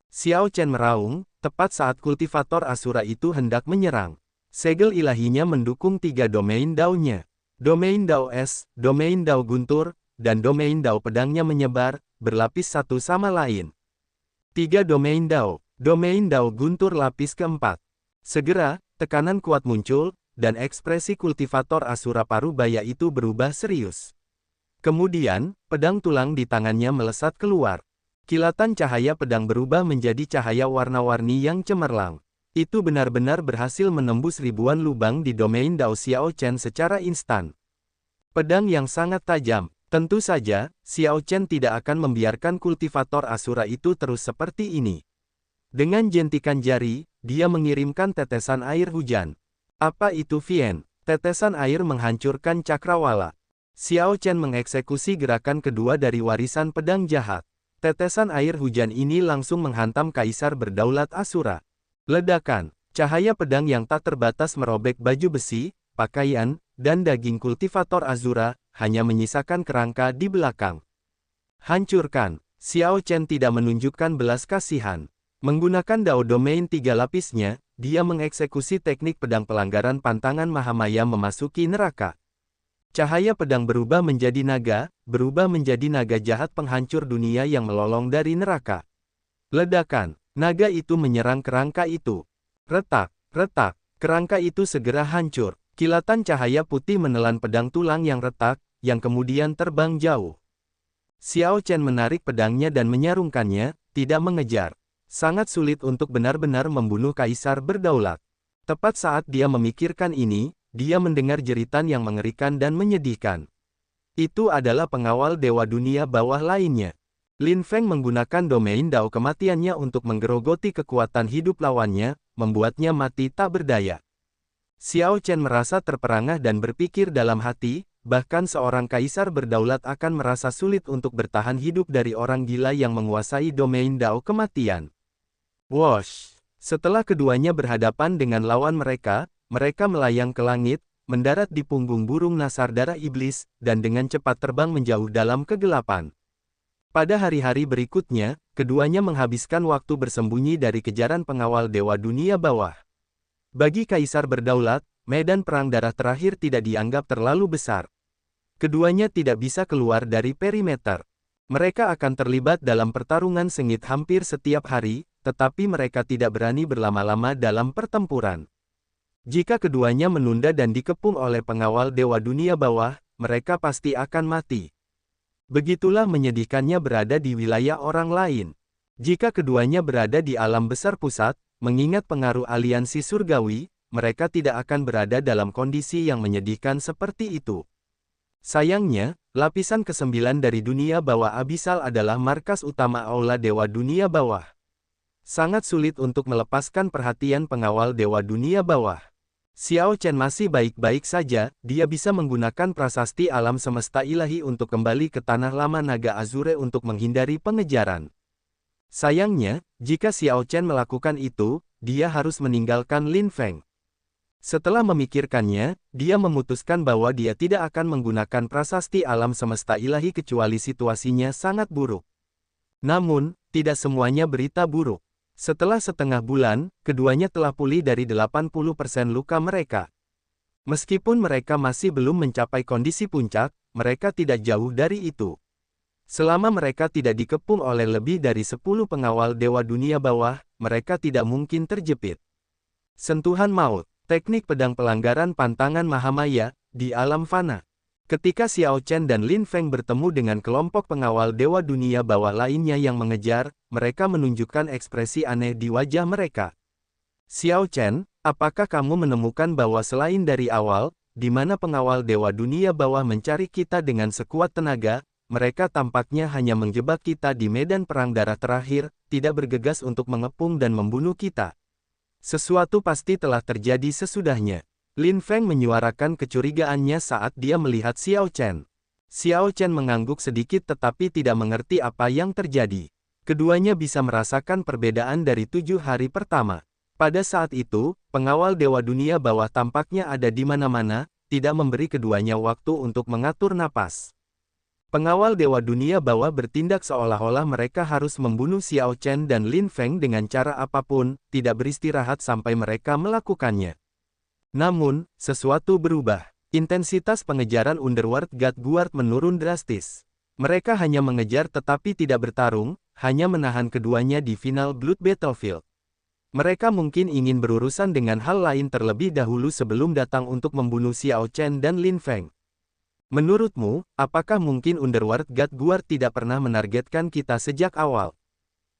Xiao Chen meraung, tepat saat kultivator Asura itu hendak menyerang. Segel ilahinya mendukung tiga domain Dao-nya. Domain Dao Es, domain Dao Guntur, dan domain Dao pedangnya menyebar, berlapis satu sama lain. Tiga domain Dao Guntur lapis keempat. Segera, tekanan kuat muncul, dan ekspresi kultivator Asura parubaya itu berubah serius. Kemudian, pedang tulang di tangannya melesat keluar. Kilatan cahaya pedang berubah menjadi cahaya warna-warni yang cemerlang. Itu benar-benar berhasil menembus ribuan lubang di domain Dao Xiao Chen secara instan. Pedang yang sangat tajam. Tentu saja, Xiao Chen tidak akan membiarkan kultivator Asura itu terus seperti ini. Dengan jentikan jari, dia mengirimkan tetesan air hujan. Apa itu Vien? Tetesan air menghancurkan cakrawala. Xiao Chen mengeksekusi gerakan kedua dari warisan pedang jahat. Tetesan air hujan ini langsung menghantam Kaisar Berdaulat Asura. Ledakan, cahaya pedang yang tak terbatas merobek baju besi, pakaian, dan daging kultivator Azura, hanya menyisakan kerangka di belakang. Hancurkan, Xiao Chen tidak menunjukkan belas kasihan. Menggunakan Dao Domain 3 lapisnya, dia mengeksekusi teknik pedang pelanggaran pantangan Mahamaya memasuki neraka. Cahaya pedang berubah menjadi naga jahat penghancur dunia yang melolong dari neraka. Ledakan, naga itu menyerang kerangka itu. Retak, retak, kerangka itu segera hancur. Kilatan cahaya putih menelan pedang tulang yang retak, yang kemudian terbang jauh. Xiao Chen menarik pedangnya dan menyarungkannya, tidak mengejar. Sangat sulit untuk benar-benar membunuh Kaisar Berdaulat. Tepat saat dia memikirkan ini, dia mendengar jeritan yang mengerikan dan menyedihkan. Itu adalah pengawal Dewa Dunia Bawah lainnya. Lin Feng menggunakan domain Dao kematiannya untuk menggerogoti kekuatan hidup lawannya, membuatnya mati tak berdaya. Xiao Chen merasa terperangah dan berpikir dalam hati, bahkan seorang kaisar berdaulat akan merasa sulit untuk bertahan hidup dari orang gila yang menguasai domain Dao kematian. Wosh! Setelah keduanya berhadapan dengan lawan mereka melayang ke langit, mendarat di punggung burung nasar darah iblis, dan dengan cepat terbang menjauh dalam kegelapan. Pada hari-hari berikutnya, keduanya menghabiskan waktu bersembunyi dari kejaran pengawal Dewa Dunia Bawah. Bagi Kaisar Berdaulat, medan perang darah terakhir tidak dianggap terlalu besar. Keduanya tidak bisa keluar dari perimeter. Mereka akan terlibat dalam pertarungan sengit hampir setiap hari, tetapi mereka tidak berani berlama-lama dalam pertempuran. Jika keduanya menunda dan dikepung oleh pengawal Dewa Dunia Bawah, mereka pasti akan mati. Begitulah menyedihkannya berada di wilayah orang lain. Jika keduanya berada di alam besar pusat, mengingat pengaruh aliansi surgawi, mereka tidak akan berada dalam kondisi yang menyedihkan seperti itu. Sayangnya, lapisan ke-9 dari dunia bawah abisal adalah markas utama Aula Dewa Dunia Bawah. Sangat sulit untuk melepaskan perhatian pengawal Dewa Dunia Bawah. Xiao Chen masih baik-baik saja, dia bisa menggunakan prasasti alam semesta ilahi untuk kembali ke tanah lama naga Azure untuk menghindari pengejaran. Sayangnya, jika Xiao Chen melakukan itu, dia harus meninggalkan Lin Feng. Setelah memikirkannya, dia memutuskan bahwa dia tidak akan menggunakan prasasti alam semesta ilahi kecuali situasinya sangat buruk. Namun, tidak semuanya berita buruk. Setelah setengah bulan, keduanya telah pulih dari 80% luka mereka. Meskipun mereka masih belum mencapai kondisi puncak, mereka tidak jauh dari itu. Selama mereka tidak dikepung oleh lebih dari 10 pengawal Dewa Dunia Bawah, mereka tidak mungkin terjepit. Sentuhan maut, teknik pedang pelanggaran pantangan Mahamaya, di alam fana. Ketika Xiao Chen dan Lin Feng bertemu dengan kelompok pengawal Dewa Dunia Bawah lainnya yang mengejar, mereka menunjukkan ekspresi aneh di wajah mereka. Xiao Chen, apakah kamu menemukan bahwa selain dari awal, di mana pengawal Dewa Dunia Bawah mencari kita dengan sekuat tenaga, mereka tampaknya hanya menjebak kita di medan perang darah terakhir, tidak bergegas untuk mengepung dan membunuh kita. Sesuatu pasti telah terjadi sesudahnya. Lin Feng menyuarakan kecurigaannya saat dia melihat Xiao Chen. Xiao Chen mengangguk sedikit tetapi tidak mengerti apa yang terjadi. Keduanya bisa merasakan perbedaan dari 7 hari pertama. Pada saat itu, pengawal Dewa Dunia Bawah tampaknya ada di mana-mana, tidak memberi keduanya waktu untuk mengatur napas. Pengawal Dewa Dunia Bawah bertindak seolah-olah mereka harus membunuh Xiao Chen dan Lin Feng dengan cara apapun, tidak beristirahat sampai mereka melakukannya. Namun, sesuatu berubah. Intensitas pengejaran Underworld God Guard menurun drastis. Mereka hanya mengejar tetapi tidak bertarung, hanya menahan keduanya di final Blood Battlefield. Mereka mungkin ingin berurusan dengan hal lain terlebih dahulu sebelum datang untuk membunuh Xiao Chen dan Lin Feng. Menurutmu, apakah mungkin Underworld God Guard tidak pernah menargetkan kita sejak awal?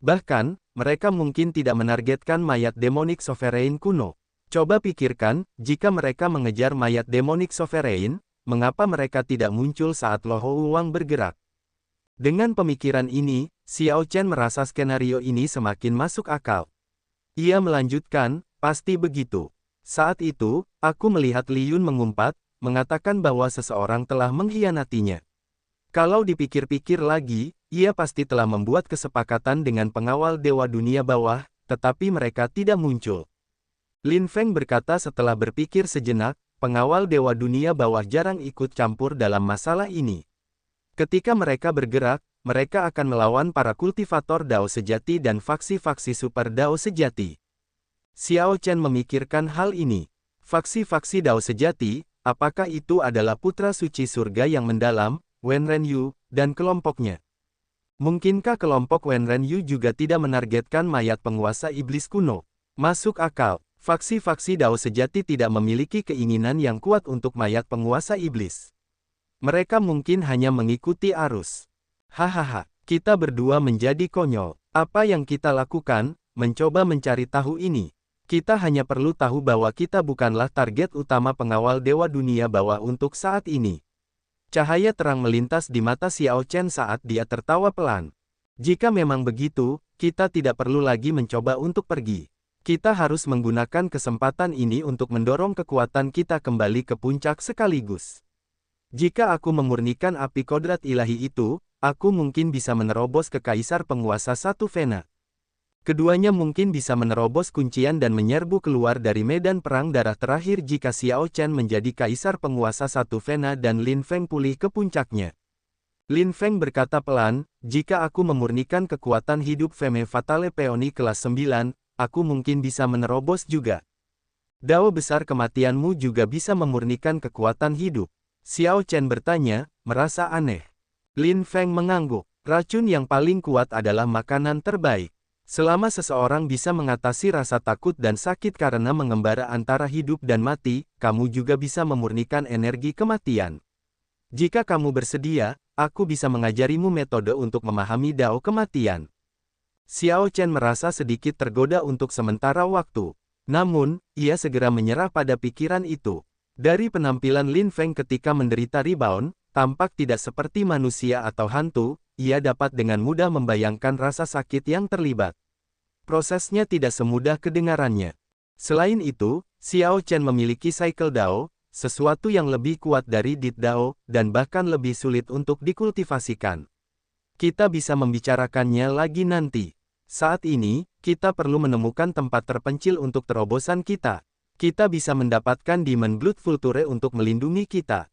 Bahkan, mereka mungkin tidak menargetkan mayat Demonic Sovereign kuno. Coba pikirkan, jika mereka mengejar mayat Demonic Sovereign, mengapa mereka tidak muncul saat Loho Wang bergerak? Dengan pemikiran ini, Xiao Chen merasa skenario ini semakin masuk akal. Ia melanjutkan, pasti begitu. Saat itu, aku melihat Li Yun mengumpat, mengatakan bahwa seseorang telah mengkhianatinya. Kalau dipikir-pikir lagi, ia pasti telah membuat kesepakatan dengan pengawal Dewa Dunia Bawah, tetapi mereka tidak muncul. Lin Feng berkata setelah berpikir sejenak, pengawal Dewa Dunia Bawah jarang ikut campur dalam masalah ini. Ketika mereka bergerak, mereka akan melawan para kultivator Dao sejati dan faksi-faksi super Dao sejati. Xiao Chen memikirkan hal ini. Faksi-faksi Dao sejati, apakah itu adalah putra suci surga yang mendalam, Wen Renyu, dan kelompoknya? Mungkinkah kelompok Wen Renyu juga tidak menargetkan mayat penguasa iblis kuno? Masuk akal, faksi-faksi Dao sejati tidak memiliki keinginan yang kuat untuk mayat penguasa iblis. Mereka mungkin hanya mengikuti arus. Hahaha, kita berdua menjadi konyol. Apa yang kita lakukan? Mencoba mencari tahu ini. Kita hanya perlu tahu bahwa kita bukanlah target utama pengawal Dewa Dunia Bawah untuk saat ini. Cahaya terang melintas di mata Xiao Chen saat dia tertawa pelan. Jika memang begitu, kita tidak perlu lagi mencoba untuk pergi. Kita harus menggunakan kesempatan ini untuk mendorong kekuatan kita kembali ke puncak sekaligus. Jika aku memurnikan api kodrat ilahi itu, aku mungkin bisa menerobos ke Kaisar Penguasa Satu Vena. Keduanya mungkin bisa menerobos kuncian dan menyerbu keluar dari medan perang darah terakhir jika Xiao Chen menjadi Kaisar Penguasa Satu Vena dan Lin Feng pulih ke puncaknya. Lin Feng berkata pelan, jika aku memurnikan kekuatan hidup Femme Fatale Peony kelas 9, aku mungkin bisa menerobos juga. Dao besar kematianmu juga bisa memurnikan kekuatan hidup. Xiao Chen bertanya, merasa aneh. Lin Feng mengangguk. Racun yang paling kuat adalah makanan terbaik. Selama seseorang bisa mengatasi rasa takut dan sakit karena mengembara antara hidup dan mati, kamu juga bisa memurnikan energi kematian. Jika kamu bersedia, aku bisa mengajarimu metode untuk memahami Dao kematian. Xiao Chen merasa sedikit tergoda untuk sementara waktu. Namun, ia segera menyerah pada pikiran itu. Dari penampilan Lin Feng ketika menderita rebound, tampak tidak seperti manusia atau hantu, ia dapat dengan mudah membayangkan rasa sakit yang terlibat. Prosesnya tidak semudah kedengarannya. Selain itu, Xiao Chen memiliki cycle Dao, sesuatu yang lebih kuat dari Dit Dao, dan bahkan lebih sulit untuk dikultivasikan. Kita bisa membicarakannya lagi nanti. Saat ini, kita perlu menemukan tempat terpencil untuk terobosan kita. Kita bisa mendapatkan Demon Blood Vulture untuk melindungi kita.